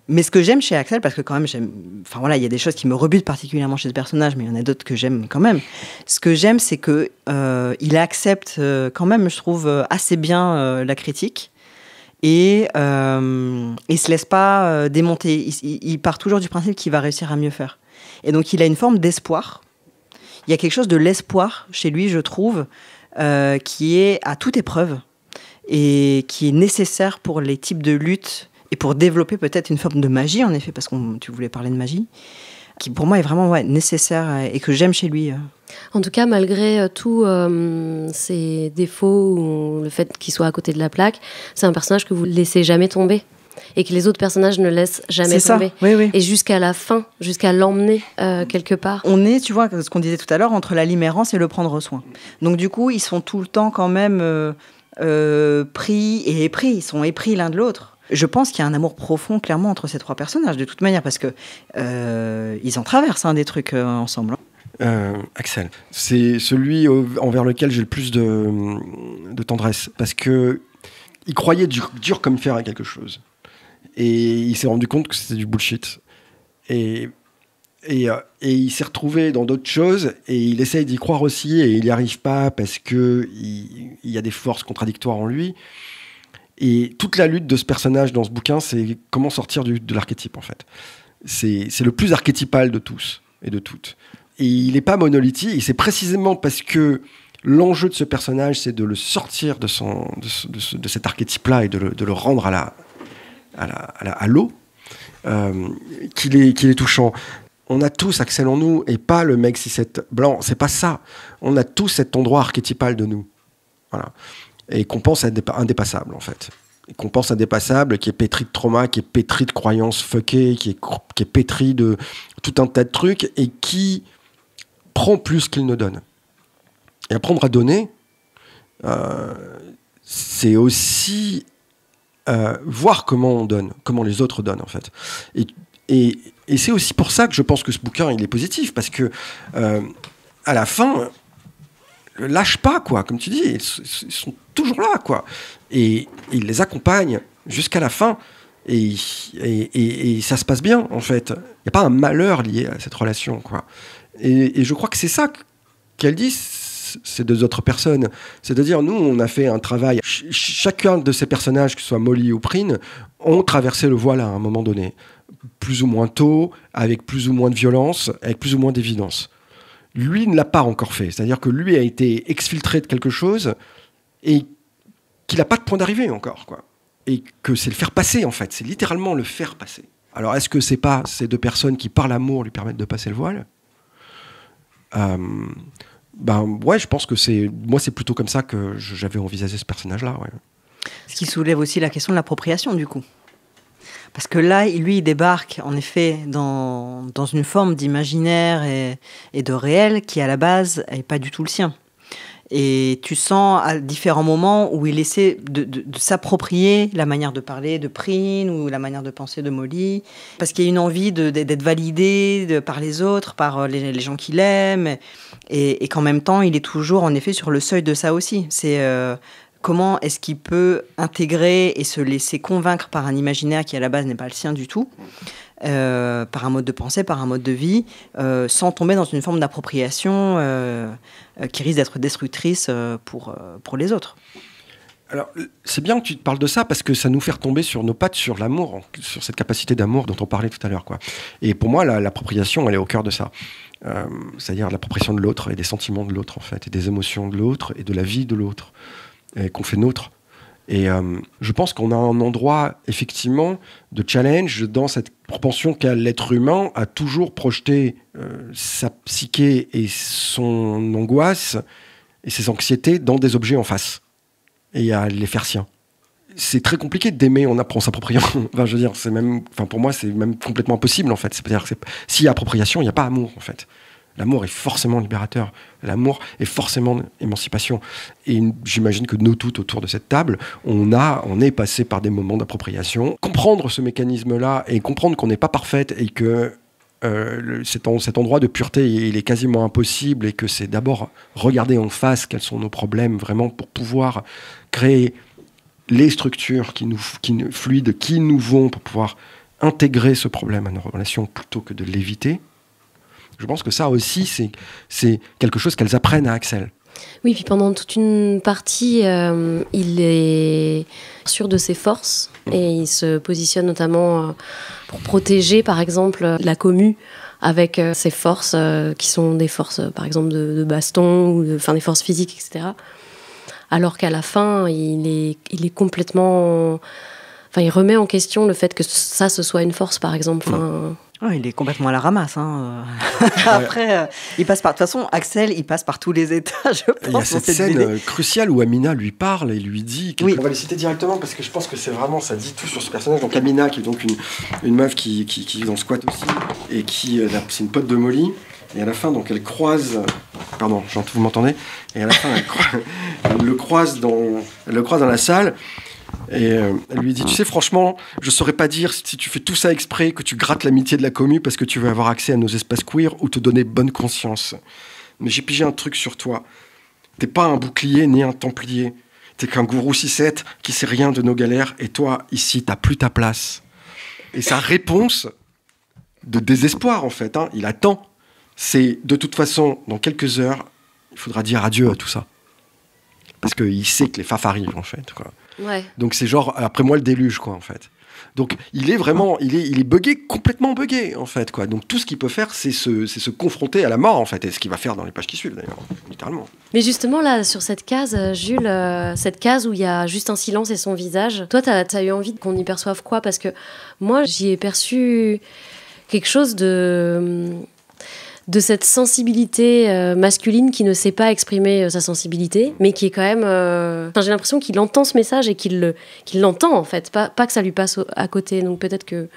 Mais ce que j'aime chez Axel, parce que quand même, il y a des choses qui me rebutent particulièrement chez ce personnage, mais il y en a d'autres que j'aime quand même. Ce que j'aime, c'est que il accepte quand même, je trouve, assez bien la critique et il se laisse pas démonter. Il part toujours du principe qu'il va réussir à mieux faire. Et donc, il a une forme d'espoir. Il y a quelque chose de l'espoir chez lui, je trouve, qui est à toute épreuve et qui est nécessaire pour les types de luttes et pour développer peut-être une forme de magie, en effet, parce que tu voulais parler de magie, qui pour moi est vraiment nécessaire et que j'aime chez lui. En tout cas, malgré tous ses défauts ou le fait qu'il soit à côté de la plaque, c'est un personnage que vous ne laissez jamais tomber. Et que les autres personnages ne laissent jamais tomber. Oui. Et jusqu'à la fin, jusqu'à l'emmener quelque part. On est, tu vois, ce qu'on disait tout à l'heure, entre la limérances et le prendre soin. Donc du coup, ils sont tout le temps quand même pris et épris. Ils sont épris l'un de l'autre. Je pense qu'il y a un amour profond, clairement, entre ces trois personnages, de toute manière, parce que ils en traversent des trucs ensemble. Axel. C'est celui envers lequel j'ai le plus de tendresse. Parce que il croyait dur comme fer à quelque chose. Et il s'est rendu compte que c'était du bullshit. Et il s'est retrouvé dans d'autres choses et il essaye d'y croire aussi et il n'y arrive pas parce qu'il y a des forces contradictoires en lui. Et toute la lutte de ce personnage dans ce bouquin, c'est comment sortir de l'archétype, en fait. C'est le plus archétypal de tous et de toutes. Et il n'est pas monolithique, et c'est précisément parce que l'enjeu de ce personnage, c'est de le sortir de cet archétype-là et de le rendre à l'eau, qu'il est touchant. On a tous Axel en nous, et pas le mec 6-7 blanc, c'est pas ça. On a tous cet endroit archétypal de nous. Voilà. Et qu'on pense être indépassable, en fait. Et qu'on pense indépassable, qui est pétri de trauma, qui est pétri de croyances fuckées, qui est pétri de tout un tas de trucs, et qui prend plus qu'il ne donne. Et apprendre à donner, c'est aussi voir comment on donne, comment les autres donnent, en fait. Et c'est aussi pour ça que je pense que ce bouquin, il est positif, parce que à la fin, lâche pas, quoi, comme tu dis, ils sont toujours là, quoi. Et il les accompagne jusqu'à la fin, et ça se passe bien, en fait. Il n'y a pas un malheur lié à cette relation, quoi. Et je crois que c'est ça qu'elle dit, ces deux autres personnes. C'est-à-dire, nous, on a fait un travail. Chacun de ces personnages, que ce soit Molly ou Prine, ont traversé le voile à un moment donné. Plus ou moins tôt, avec plus ou moins de violence, avec plus ou moins d'évidence. Lui ne l'a pas encore fait. C'est-à-dire que lui a été exfiltré de quelque chose et qu'il n'a pas de point d'arrivée encore, quoi. Et que c'est le faire passer, en fait. C'est littéralement le faire passer. Alors, est-ce que c'est pas ces deux personnes qui, par l'amour, lui permettent de passer le voile ? Ouais, je pense que moi, c'est plutôt comme ça que j'avais envisagé ce personnage-là. Ouais. Ce qui soulève aussi la question de l'appropriation, du coup. Parce que là, lui, il débarque, en effet, dans une forme d'imaginaire et de réel qui, à la base, n'est pas du tout le sien. Et tu sens à différents moments où il essaie de s'approprier la manière de parler de Prine ou la manière de penser de Molly, parce qu'il y a une envie d'être validé par les autres, par les gens qu'il aime, et qu'en même temps, il est toujours, en effet, sur le seuil de ça aussi. C'est comment est-ce qu'il peut intégrer et se laisser convaincre par un imaginaire qui, à la base, n'est pas le sien du tout, par un mode de pensée, par un mode de vie, sans tomber dans une forme d'appropriation qui risque d'être destructrice pour les autres. Alors, c'est bien que tu te parles de ça, parce que ça nous fait retomber sur nos pattes, sur l'amour, sur cette capacité d'amour dont on parlait tout à l'heure, quoi. Et pour moi, l'appropriation, elle est au cœur de ça. C'est-à-dire l'appropriation de l'autre et des sentiments de l'autre, en fait, et des émotions de l'autre et de la vie de l'autre, qu'on fait nôtre. Et je pense qu'on a un endroit, effectivement, de challenge dans cette propension qu'a l'être humain à toujours projeter sa psyché et son angoisse et ses anxiétés dans des objets en face et à les faire siens. C'est très compliqué d'aimer en s'appropriant. Enfin, je veux dire, pour moi, c'est même complètement impossible, en fait. C'est-à-dire que s'il y a appropriation, il n'y a pas amour, en fait. L'amour est forcément libérateur. L'amour est forcément émancipation. Et j'imagine que nous toutes autour de cette table, on est passé par des moments d'appropriation. Comprendre ce mécanisme-là et comprendre qu'on n'est pas parfaite et que cet endroit de pureté, il est quasiment impossible et que c'est d'abord regarder en face quels sont nos problèmes vraiment pour pouvoir créer les structures fluides qui nous vont pour pouvoir intégrer ce problème à nos relations plutôt que de l'éviter. Je pense que ça aussi, c'est quelque chose qu'elles apprennent à Axel. Oui, puis pendant toute une partie, il est sûr de ses forces et il se positionne notamment pour protéger, par exemple, la commu avec ses forces qui sont des forces, par exemple, de baston ou des forces physiques, etc. Alors qu'à la fin, il est complètement... Enfin, il remet en question le fait que ça, ce soit une force, par exemple. Il est complètement à la ramasse. Après, il passe par... De toute façon, Axel, il passe par tous les états, je pense. Il y a cette scène cruciale où Amina lui parle et lui dit... Oui. On va les citer directement parce que je pense que c'est vraiment... Ça dit tout sur ce personnage. Donc Amina, qui est donc une meuf qui vit dans le squat aussi et c'est une pote de Molly. Et à la fin, donc, elle croise... Pardon, vous m'entendez ? Et à la fin, elle le croise dans la salle. Et elle lui dit, tu sais, franchement, je saurais pas dire si tu fais tout ça exprès, que tu grattes l'amitié de la commu parce que tu veux avoir accès à nos espaces queer ou te donner bonne conscience. Mais j'ai pigé un truc sur toi. T'es pas un bouclier ni un templier. T'es qu'un gourou 6-7 qui sait rien de nos galères. Et toi, ici, t'as plus ta place. Et sa réponse de désespoir, en fait, hein, il attend. C'est, de toute façon, dans quelques heures, il faudra dire adieu à tout ça. Parce qu'il sait que les faf arrivent, en fait, quoi. Ouais. Donc c'est genre, après moi, le déluge, quoi, en fait. Donc il est vraiment, il est buggé, complètement buggé, en fait, quoi. Donc tout ce qu'il peut faire, c'est se confronter à la mort, en fait. Et ce qu'il va faire dans les pages qui suivent, d'ailleurs, littéralement. Mais justement, là, sur cette case, Jules, cette case où il y a juste un silence et son visage, toi, t'as eu envie qu'on y perçoive quoi? Parce que moi, j'y ai perçu quelque chose de cette sensibilité masculine qui ne sait pas exprimer sa sensibilité, mais qui est quand même... j'ai l'impression qu'il entend ce message et qu'il l'entend, en fait. Pas que ça lui passe à côté. Donc peut-être que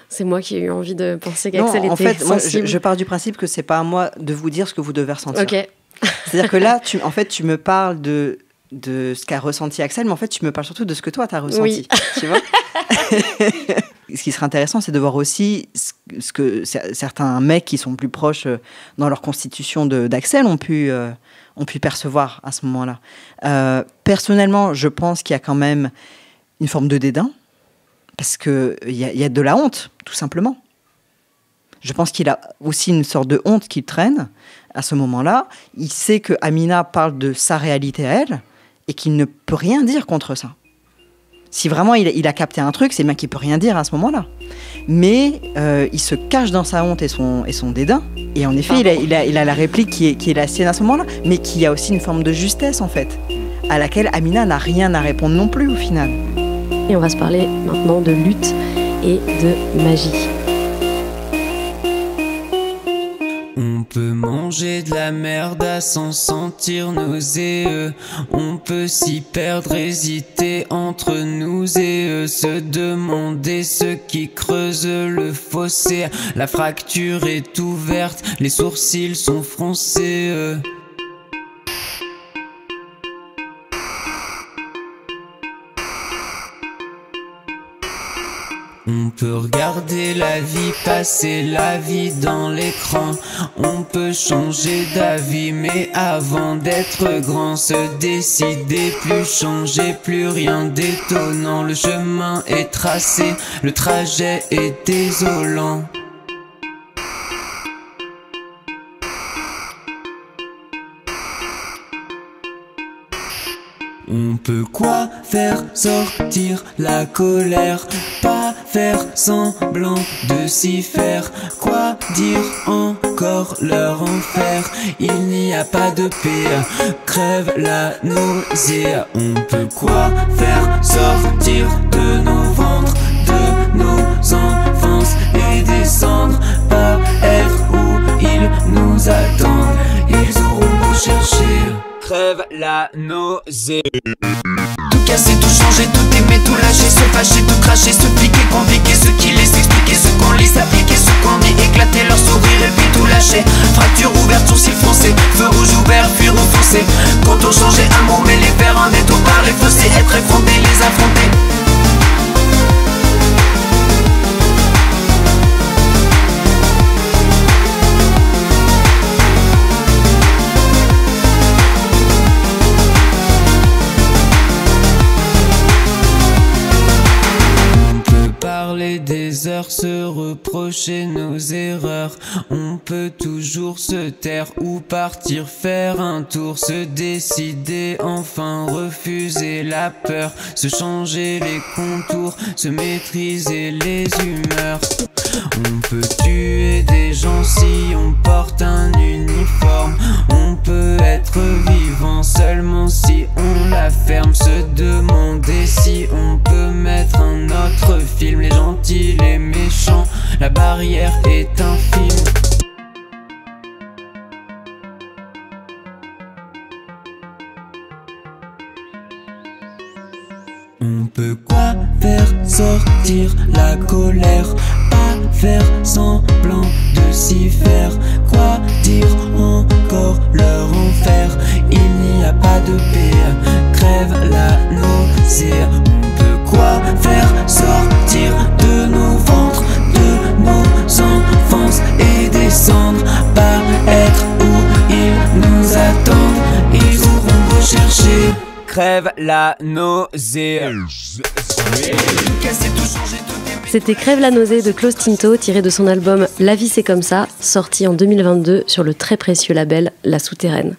c'est moi qui ai eu envie de penser qu'Axel était sensible. En fait, moi, je pars du principe que c'est pas à moi de vous dire ce que vous devez ressentir. Ok. C'est-à-dire que là, tu me parles de ce qu'a ressenti Axel, mais en fait, tu me parles surtout de ce que toi, t'as ressenti. Oui. Tu vois. Ce qui serait intéressant, c'est de voir aussi ce que certains mecs qui sont plus proches dans leur constitution d'Axel ont pu percevoir à ce moment-là. Personnellement, je pense qu'il y a quand même une forme de dédain, parce qu'il y a de la honte, tout simplement. Je pense qu'il a aussi une sorte de honte qui traîne à ce moment-là. Il sait que Amina parle de sa réalité à elle et qu'il ne peut rien dire contre ça. Si vraiment il a capté un truc, c'est bien qu'il ne peut rien dire à ce moment-là. Mais il se cache dans sa honte et son dédain. Et en effet, il a la réplique qui est la sienne à ce moment-là, mais qui a aussi une forme de justesse, en fait, à laquelle Amina n'a rien à répondre non plus, au final. Et on va se parler maintenant de lutte et de magie. On peut manger de la merde à s'en sentir nauséeux. On peut s'y perdre, hésiter entre nous et eux. Se demander ce qui creuse le fossé. La fracture est ouverte, les sourcils sont froncés. On peut regarder la vie passer, la vie dans l'écran. On peut changer d'avis, mais avant d'être grand, se décider, plus changer, plus rien d'étonnant. Le chemin est tracé, le trajet est désolant. On peut quoi faire sortir la colère, pas faire semblant de s'y faire. Quoi dire encore leur enfer, il n'y a pas de paix, crève la nausée. On peut quoi faire sortir de nos ventres, de nos enfances et descendre, pas être où ils nous attendent, ils auront beau chercher. Crève la nausée. Tout casser, tout changer, tout aimer, tout lâcher, se fâcher, tout cracher, se piquer, compliquer, ce qui les expliquer, ce qu'on lit, s'appliquer, ce qu'on dit, éclater leur sourire et puis tout lâcher. Fracture ouverte, sourcil foncé, feu rouge ouvert, fuir ou foncer. Contour changé, amour mêlé, vers un détour par les fossés, être effondré, les affronter. Des heures, se reprocher nos erreurs. On peut toujours se taire ou partir faire un tour, se décider, enfin refuser la peur, se changer les contours, se maîtriser les humeurs. On peut tuer des gens si on porte un uniforme. On peut être vivant seulement si on la ferme. Se demander si on peut mettre un autre film. Les gentils, les méchants, la barrière est infime. On peut quoi faire sortir la colère, pas faire semblant de s'y faire. Quoi dire encore leur enfer, il n'y a pas de paix, crève la nausée. crève la nausée. C'était Crève la nausée de Klaus Tinto, tiré de son album La vie c'est comme ça, sorti en 2022 sur le très précieux label La Souterraine.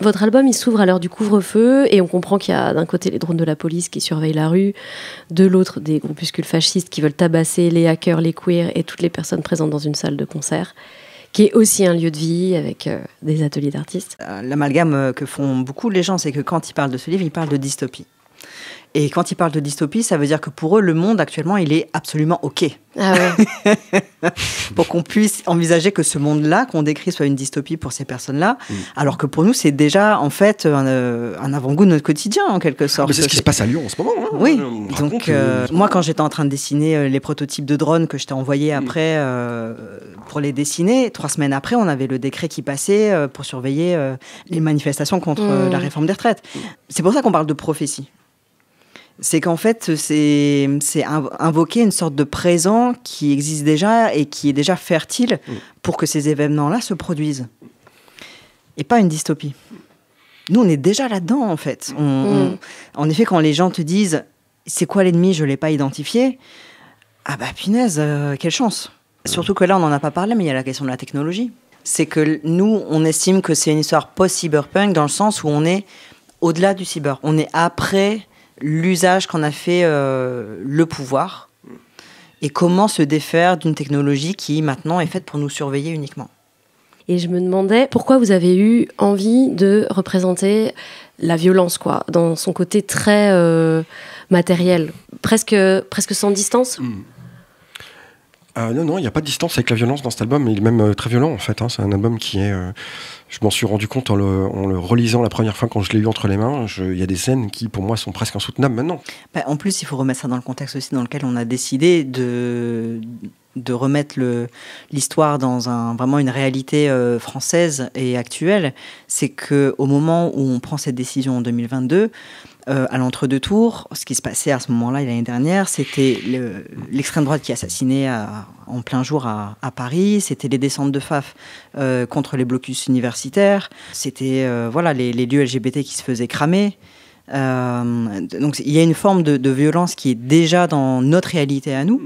Votre album, il s'ouvre à l'heure du couvre-feu et on comprend qu'il y a d'un côté les drones de la police qui surveillent la rue, de l'autre des groupuscules fascistes qui veulent tabasser les hackers, les queers et toutes les personnes présentes dans une salle de concert, qui est aussi un lieu de vie avec des ateliers d'artistes. L'amalgame que font beaucoup les gens, c'est que quand ils parlent de ce livre, ils parlent de dystopie. Et quand ils parlent de dystopie, ça veut dire que pour eux, le monde actuellement, il est absolument OK. Ah ouais. Pour qu'on puisse envisager que ce monde-là, qu'on décrit, soit une dystopie pour ces personnes-là, alors que pour nous, c'est déjà en fait un avant-goût de notre quotidien, en quelque sorte. Mais c'est ce qui se passe à Lyon en ce moment. Hein. Oui, donc moi, quand j'étais en train de dessiner les prototypes de drones que je t'ai envoyés après pour les dessiner, 3 semaines après, on avait le décret qui passait pour surveiller les manifestations contre la réforme des retraites. C'est pour ça qu'on parle de prophétie. C'est qu'en fait, c'est invoquer une sorte de présent qui existe déjà et qui est déjà fertile pour que ces événements-là se produisent. Et pas une dystopie. Nous, on est déjà là-dedans, en fait. En effet, quand les gens te disent « c'est quoi l'ennemi, je ne l'ai pas identifié », ah bah punaise, quelle chance. Surtout que là, on n'en a pas parlé, mais il y a la question de la technologie. C'est que nous, on estime que c'est une histoire post-cyberpunk dans le sens où on est au-delà du cyber. On est après l'usage qu'en a fait le pouvoir et comment se défaire d'une technologie qui maintenant est faite pour nous surveiller uniquement. Et je me demandais pourquoi vous avez eu envie de représenter la violence, quoi, dans son côté très matériel, presque sans distance. Non, il n'y a pas de distance avec la violence dans cet album. Il est même très violent, en fait. Hein. C'est un album qui est... je m'en suis rendu compte en le relisant la première fois quand je l'ai eu entre les mains. Il y a des scènes qui, pour moi, sont presque insoutenables maintenant. En plus, il faut remettre ça dans le contexte aussi dans lequel on a décidé de remettre l'histoire dans vraiment une réalité française et actuelle. C'est qu'au moment où on prend cette décision en 2022... à l'entre-deux tours, ce qui se passait à ce moment-là, l'année dernière, c'était l'extrême droite qui assassinait en plein jour à Paris, c'était les descentes de FAF contre les blocus universitaires, c'était les lieux LGBT qui se faisaient cramer. Donc il y a une forme de violence qui est déjà dans notre réalité à nous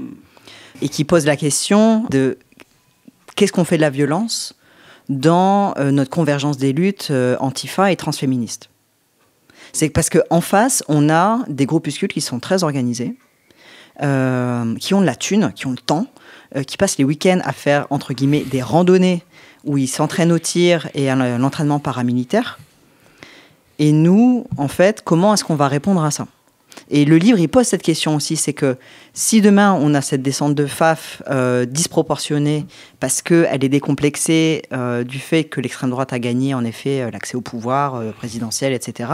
et qui pose la question de qu'est-ce qu'on fait de la violence dans notre convergence des luttes antifa et transféministes. C'est parce qu'en face, on a des groupuscules qui sont très organisés, qui ont de la thune, qui ont le temps, qui passent les week-ends à faire, entre guillemets, des randonnées où ils s'entraînent au tir et à l'entraînement paramilitaire. Et nous, en fait, comment est-ce qu'on va répondre à ça ? Et le livre, il pose cette question aussi, c'est que si demain, on a cette descente de FAF disproportionnée parce qu'elle est décomplexée du fait que l'extrême droite a gagné, en effet, l'accès au pouvoir présidentiel, etc.,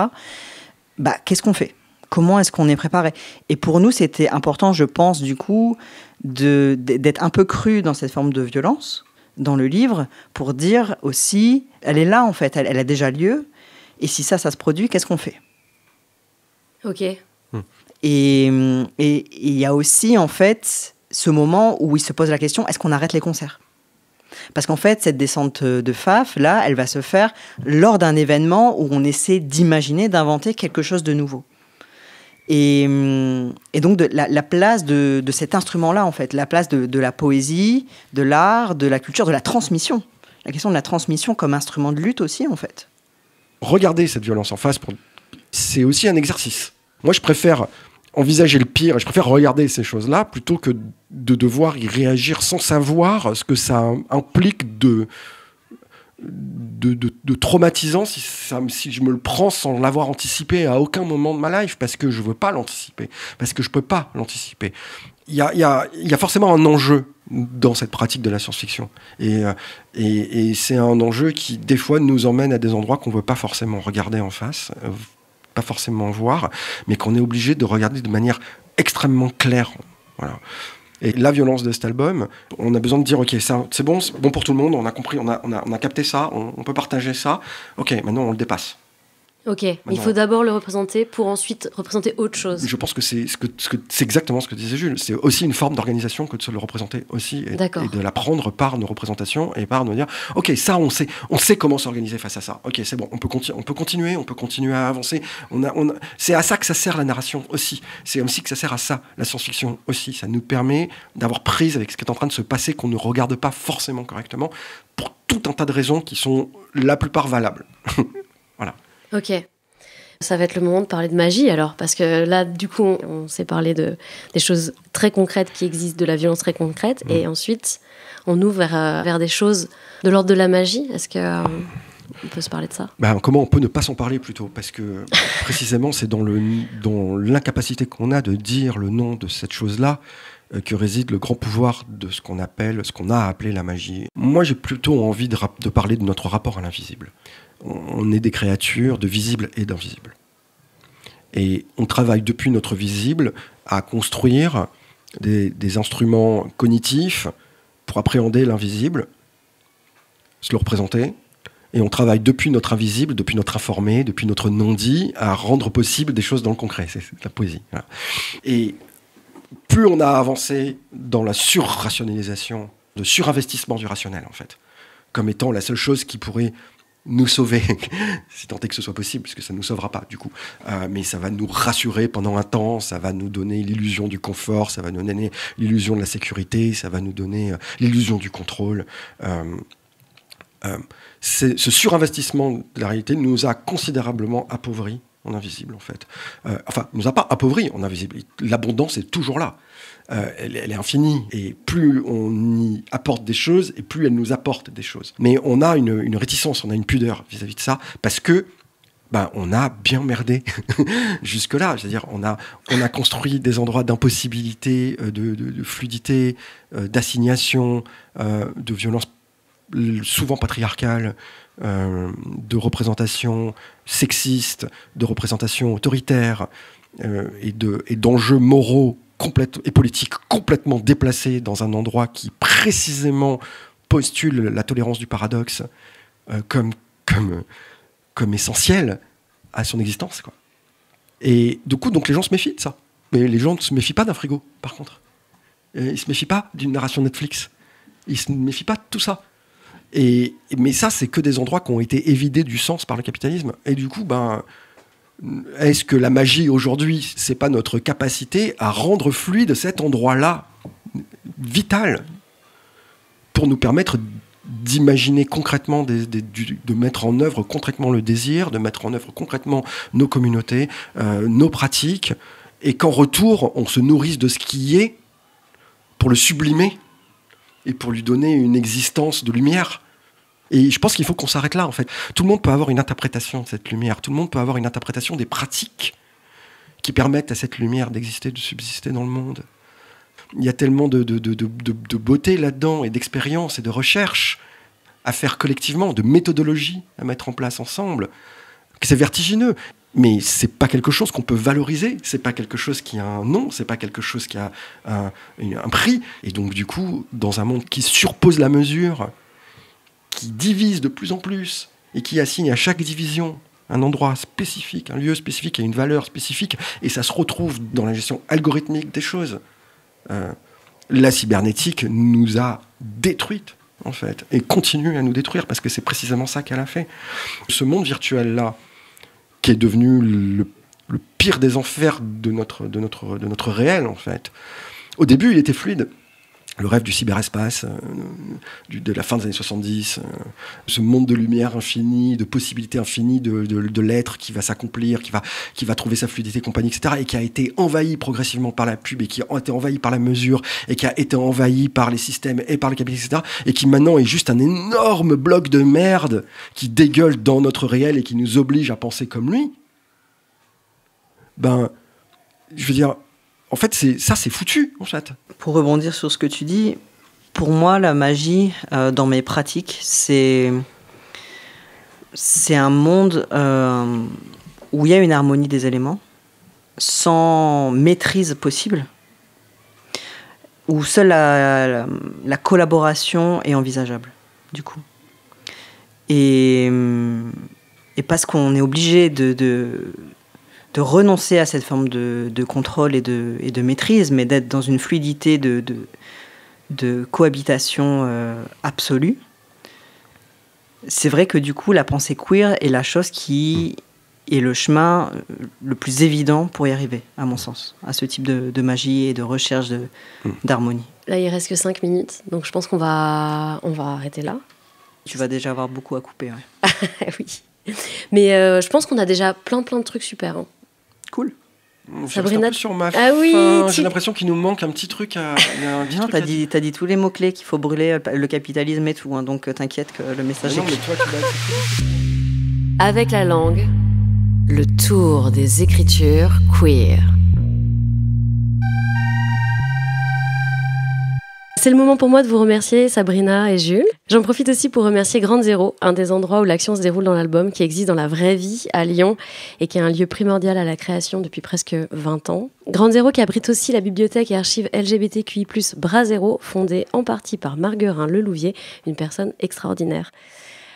qu'est-ce qu'on fait ? Comment est-ce qu'on est préparé ? Et pour nous, c'était important, je pense, du coup, d'être un peu cru dans cette forme de violence, dans le livre, pour dire aussi, elle est là, en fait, elle a déjà lieu, et si ça se produit, qu'est-ce qu'on fait ? Ok. Et il y a aussi, en fait, ce moment où il se pose la question, est-ce qu'on arrête les concerts ? Parce qu'en fait, cette descente de FAF, là, elle va se faire lors d'un événement où on essaie d'imaginer, d'inventer quelque chose de nouveau. Et donc, la place de cet instrument-là, en fait, la place de la poésie, de l'art, de la culture, de la transmission. La question de la transmission comme instrument de lutte aussi, en fait. Regarder cette violence en face, c'est aussi un exercice. Moi, je préfère envisager le pire, et je préfère regarder ces choses-là plutôt que de devoir y réagir sans savoir ce que ça implique de traumatisant si je me le prends sans l'avoir anticipé à aucun moment de ma life, parce que je veux pas l'anticiper, parce que je peux pas l'anticiper. Il y a forcément un enjeu dans cette pratique de la science-fiction. Et c'est un enjeu qui, des fois, nous emmène à des endroits qu'on veut pas forcément regarder en face, pas forcément voir, mais qu'on est obligé de regarder de manière extrêmement claire. Voilà. Et la violence de cet album, on a besoin de dire, ok, ça, c'est bon pour tout le monde, on a compris, on a capté ça, on peut partager ça, ok, maintenant on le dépasse. Ok, il faut d'abord le représenter pour ensuite représenter autre chose. Je pense que c'est exactement ce que disait Jules. C'est aussi une forme d'organisation que de se le représenter aussi et de la prendre par nos représentations et par nous dire ok, ça on sait comment s'organiser face à ça. Ok, c'est bon, on peut continuer à avancer. C'est à ça que ça sert la narration aussi. C'est aussi que ça sert à ça la science-fiction aussi. Ça nous permet d'avoir prise avec ce qui est en train de se passer qu'on ne regarde pas forcément correctement pour tout un tas de raisons qui sont la plupart valables. Voilà. Ok. Ça va être le moment de parler de magie alors, parce que là, du coup, on s'est parlé des choses très concrètes qui existent, de la violence très concrète, et ensuite, on ouvre vers des choses de l'ordre de la magie. Est-ce qu'on peut se parler de ça ? Comment on peut ne pas s'en parler plutôt ? Parce que précisément, c'est dans l'incapacité qu'on a de dire le nom de cette chose-là que réside le grand pouvoir de ce qu'on a appelé la magie. Moi, j'ai plutôt envie de parler de notre rapport à l'invisible. On est des créatures de visible et d'invisible. Et on travaille depuis notre visible à construire des instruments cognitifs pour appréhender l'invisible, se le représenter. Et on travaille depuis notre invisible, depuis notre informé, depuis notre non-dit, à rendre possible des choses dans le concret. C'est la poésie. Voilà. Et plus on a avancé dans la surrationalisation, le surinvestissement du rationnel, en fait, comme étant la seule chose qui pourrait nous sauver, si tant est que ce soit possible, puisque ça ne nous sauvera pas, du coup. Mais ça va nous rassurer pendant un temps, ça va nous donner l'illusion du confort, ça va nous donner l'illusion de la sécurité, ça va nous donner l'illusion du contrôle. Ce surinvestissement de la réalité nous a considérablement appauvris en invisible, en fait. Nous a pas appauvris en invisible. L'abondance est toujours là. Elle est infinie. Et plus on y apporte des choses, et plus elle nous apporte des choses. Mais on a une réticence, on a une pudeur vis-à-vis de ça, parce que on a bien merdé jusque-là. C'est-à-dire, on a construit des endroits d'impossibilité, de fluidité, d'assignation, de violence souvent patriarcale, de représentation sexiste, de représentation autoritaire, et d'enjeux moraux et politiques complètement déplacés dans un endroit qui précisément postule la tolérance du paradoxe comme essentiel à son existence, quoi. Et du coup, donc les gens se méfient de ça. Mais les gens ne se méfient pas d'un frigo, par contre. Ils ne se méfient pas d'une narration Netflix. Ils ne se méfient pas de tout ça. Mais ça, c'est que des endroits qui ont été évidés du sens par le capitalisme. Et du coup, est-ce que la magie aujourd'hui, c'est pas notre capacité à rendre fluide cet endroit-là vital pour nous permettre d'imaginer concrètement, de mettre en œuvre concrètement le désir, de mettre en œuvre concrètement nos communautés, nos pratiques, et qu'en retour, on se nourrisse de ce qui est pour le sublimer et pour lui donner une existence de lumière. Et je pense qu'il faut qu'on s'arrête là, en fait. Tout le monde peut avoir une interprétation de cette lumière. Tout le monde peut avoir une interprétation des pratiques qui permettent à cette lumière d'exister, de subsister dans le monde. Il y a tellement de beauté là-dedans, et d'expérience, et de recherche à faire collectivement, de méthodologie à mettre en place ensemble, que c'est vertigineux. Mais c'est pas quelque chose qu'on peut valoriser, c'est pas quelque chose qui a un nom, c'est pas quelque chose qui a un prix. Et donc, du coup, dans un monde qui surpose la mesure, qui divise de plus en plus, et qui assigne à chaque division un endroit spécifique, un lieu spécifique et une valeur spécifique, et ça se retrouve dans la gestion algorithmique des choses. La cybernétique nous a détruites, en fait, et continue à nous détruire, parce que c'est précisément ça qu'elle a fait. Ce monde virtuel-là, qui est devenu le pire des enfers de notre réel, en fait. Au début, il était fluide. Le rêve du cyberespace, de la fin des années 70, ce monde de lumière infinie, de possibilités infinies de l'être qui va s'accomplir, qui va trouver sa fluidité, compagnie, etc., et qui a été envahi progressivement par la pub, et qui a été envahi par la mesure, et qui a été envahi par les systèmes et par le capitalisme, etc., et qui maintenant est juste un énorme bloc de merde qui dégueule dans notre réel et qui nous oblige à penser comme lui. Je veux dire, en fait, c'est foutu, en fait. Pour rebondir sur ce que tu dis, pour moi, la magie, dans mes pratiques, c'est un monde où il y a une harmonie des éléments, sans maîtrise possible, où seule la collaboration est envisageable, du coup. Et et parce qu'on est obligé de renoncer à cette forme de contrôle et de maîtrise, mais d'être dans une fluidité de cohabitation absolue, c'est vrai que du coup, la pensée queer est la chose qui est le chemin le plus évident pour y arriver, à mon sens, à ce type de magie et de recherche d'harmonie. Là, il reste que 5 minutes, donc je pense qu'on va arrêter là. Tu vas déjà avoir beaucoup à couper. Ouais. Oui. Mais je pense qu'on a déjà plein de trucs super. Hein. Cool. Je reste un peu sur ma Ah oui, J'ai l'impression qu'il nous manque un petit truc à... Non, t'as dit tous les mots-clés qu'il faut brûler, le capitalisme et tout, hein, donc t'inquiète que le message Non, est mais clair. toi, tu l'as accepté. Avec la langue, le tour des écritures queer. C'est le moment pour moi de vous remercier, Sabrina et Jules. J'en profite aussi pour remercier Grande Zéro, un des endroits où l'action se déroule dans l'album, qui existe dans la vraie vie à Lyon et qui est un lieu primordial à la création depuis presque 20 ans. Grande Zéro qui abrite aussi la bibliothèque et archives LGBTQI+, Bras Zéro, fondée en partie par Marguerin Lelouvier, une personne extraordinaire.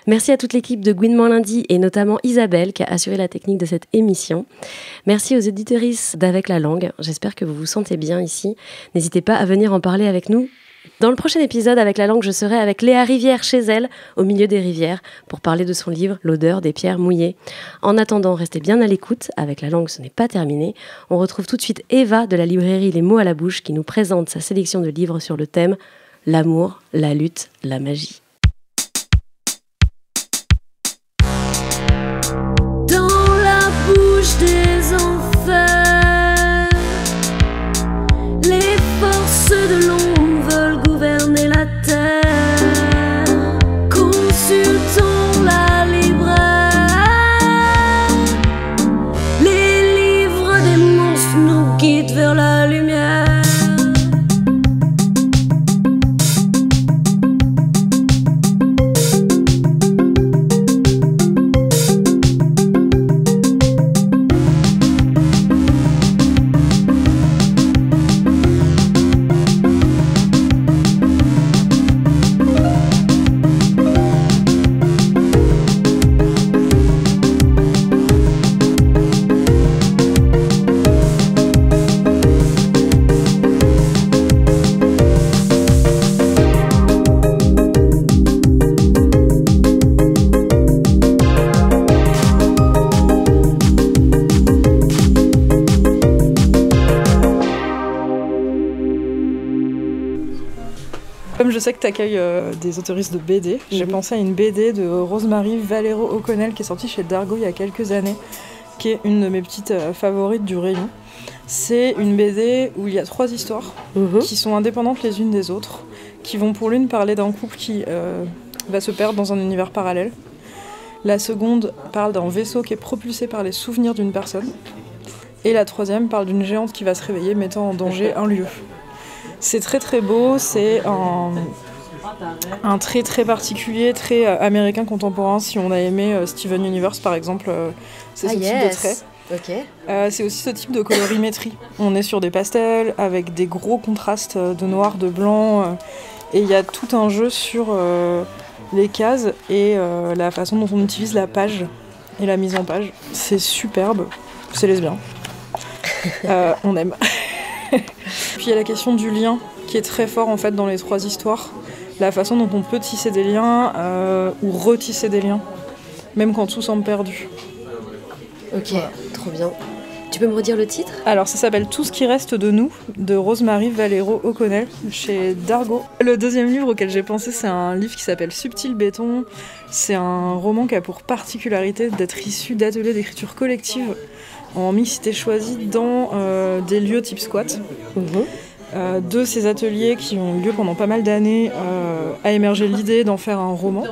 Merci à toute l'équipe de Gouinement Lundi et notamment Isabelle qui a assuré la technique de cette émission. Merci aux éditrices d'Avec la langue. J'espère que vous vous sentez bien ici. N'hésitez pas à venir en parler avec nous. Dans le prochain épisode, Avec la langue, je serai avec Léa Rivière chez elle, au milieu des rivières, pour parler de son livre « L'odeur des pierres mouillées ». En attendant, restez bien à l'écoute. Avec la langue, ce n'est pas terminé. On retrouve tout de suite Eva de la librairie Les mots à la bouche qui nous présente sa sélection de livres sur le thème « L'amour, la lutte, la magie ». Dans la bouche des enfers, les forces de l'ombre veulent gouverner la terre. Consultons la libraire, les livres des monstres nous guident vers la lumière. Comme je sais que tu accueilles des autoristes de BD, j'ai pensé à une BD de Rosemary Valero O'Connell qui est sortie chez Dargo il y a quelques années, qui est une de mes petites favorites du rayon. C'est une BD où il y a 3 histoires qui sont indépendantes les unes des autres, qui vont pour l'une parler d'un couple qui va se perdre dans un univers parallèle. La seconde parle d'un vaisseau qui est propulsé par les souvenirs d'une personne. Et la troisième parle d'une géante qui va se réveiller mettant en danger un lieu. C'est très très beau, c'est un trait très particulier, très américain contemporain. Si on a aimé Steven Universe par exemple, c'est ce type de trait. Okay. C'est aussi ce type de colorimétrie. On est sur des pastels avec des gros contrastes de noir, de blanc, et il y a tout un jeu sur les cases et la façon dont on utilise la page et la mise en page. C'est superbe, c'est lesbien. On aime. Puis il y a la question du lien qui est très fort en fait dans les 3 histoires. La façon dont on peut tisser des liens ou retisser des liens, même quand tout semble perdu. Ok, voilà. Trop bien. Tu peux me redire le titre ? Alors ça s'appelle Tout ce qui reste de nous, de Rosemary Valero O'Connell, chez Dargo. Le deuxième livre auquel j'ai pensé, c'est un livre qui s'appelle Subtil béton. C'est un roman qui a pour particularité d'être issu d'ateliers d'écriture collective en mixité choisie dans des lieux type squat. De ces ateliers qui ont eu lieu pendant pas mal d'années a émergé l'idée d'en faire un roman.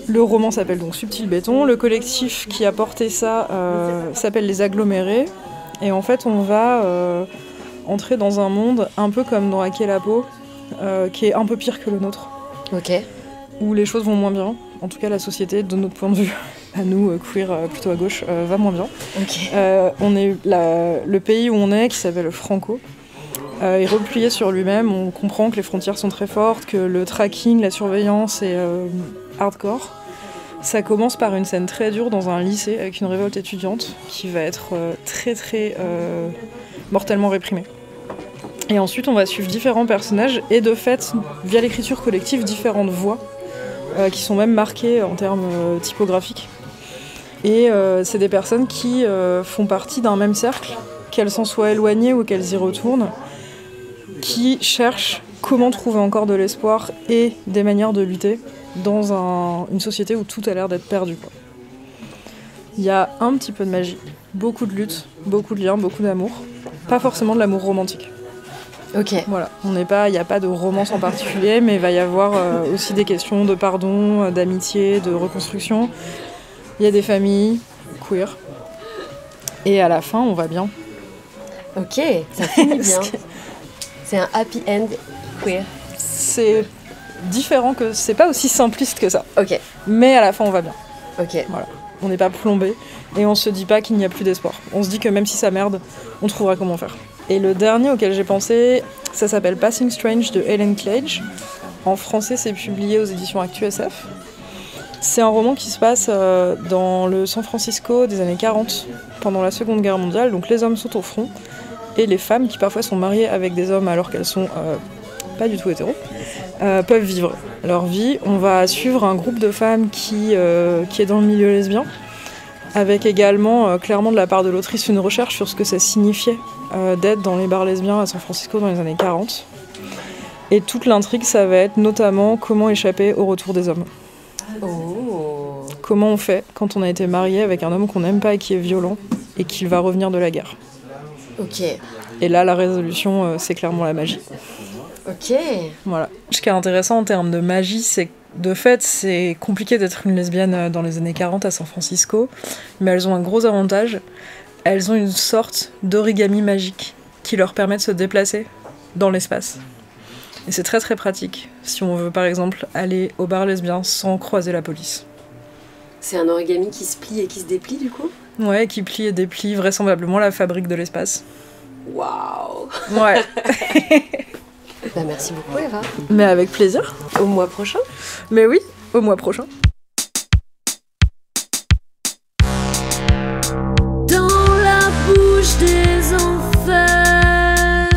Le roman s'appelle donc Subtil béton. Le collectif qui a porté ça s'appelle Les Agglomérés. Et en fait, on va entrer dans un monde un peu comme dans Hacker la peau, qui est un peu pire que le nôtre. Ok. Où les choses vont moins bien. En tout cas, la société, de notre point de vue, à nous, queer, plutôt à gauche, va moins bien. Okay. On est le pays où on est, qui s'appelle Franco, est replié sur lui-même. On comprend que les frontières sont très fortes, que le tracking, la surveillance est hardcore. Ça commence par une scène très dure dans un lycée avec une révolte étudiante qui va être très mortellement réprimée. Et ensuite, on va suivre différents personnages et de fait, via l'écriture collective, différentes voix qui sont même marquées en termes typographiques. Et c'est des personnes qui font partie d'un même cercle, qu'elles s'en soient éloignées ou qu'elles y retournent, qui cherchent comment trouver encore de l'espoir et des manières de lutter dans une société où tout a l'air d'être perdu, quoi. Il y a un petit peu de magie, beaucoup de lutte, beaucoup de liens, beaucoup d'amour. Pas forcément de l'amour romantique. Ok. Voilà, il n'y a pas de romance en particulier, mais il va y avoir aussi des questions de pardon, d'amitié, de reconstruction. Il y a des familles queer. Et à la fin, on va bien. Ok, ça finit bien. C'est un happy end queer. C'est différent que... C'est pas aussi simpliste que ça. Ok. Mais à la fin, on va bien. Ok. Voilà. On n'est pas plombé et on se dit pas qu'il n'y a plus d'espoir. On se dit que même si ça merde, on trouvera comment faire. Et le dernier auquel j'ai pensé, ça s'appelle Passing Strange de Helen Cage. En français, c'est publié aux éditions ActuSF. C'est un roman qui se passe dans le San Francisco des années 40, pendant la Seconde Guerre mondiale. Donc les hommes sont au front et les femmes, qui parfois sont mariées avec des hommes alors qu'elles sont pas du tout hétéros, peuvent vivre leur vie. On va suivre un groupe de femmes qui est dans le milieu lesbien, avec également clairement de la part de l'autrice une recherche sur ce que ça signifiait d'être dans les bars lesbiens à San Francisco dans les années 40. Et toute l'intrigue, ça va être notamment comment échapper au retour des hommes. Oh. Comment on fait quand on a été marié avec un homme qu'on n'aime pas et qui est violent et qu'il va revenir de la guerre. Ok. Et là, la résolution, c'est clairement la magie. Ok. Voilà. Ce qui est intéressant en termes de magie, c'est que de fait, c'est compliqué d'être une lesbienne dans les années 40 à San Francisco, mais elles ont un gros avantage. Elles ont une sorte d'origami magique qui leur permet de se déplacer dans l'espace. Et c'est très très pratique si on veut par exemple aller au bar lesbien sans croiser la police. C'est un origami qui se plie et qui se déplie du coup ? Ouais, qui plie et déplie vraisemblablement la fabrique de l'espace. Waouh. Ouais. Bah merci beaucoup Eva. Mais avec plaisir. Au mois prochain. Mais oui, au mois prochain. Dans la bouche des enfers,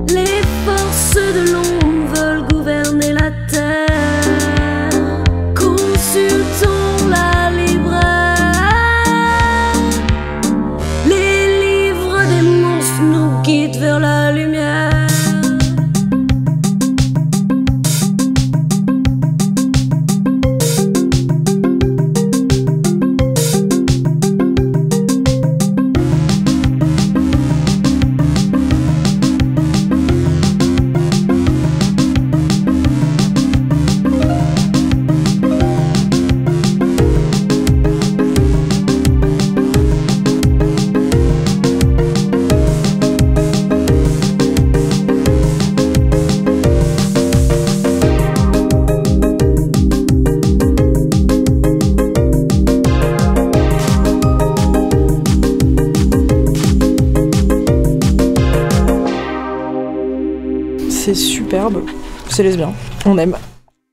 les forces de l'ombre veulent gouverner la terre. Consultons la libraire, les livres des monstres nous guident vers la lumière. C'est superbe, c'est lesbien, on aime.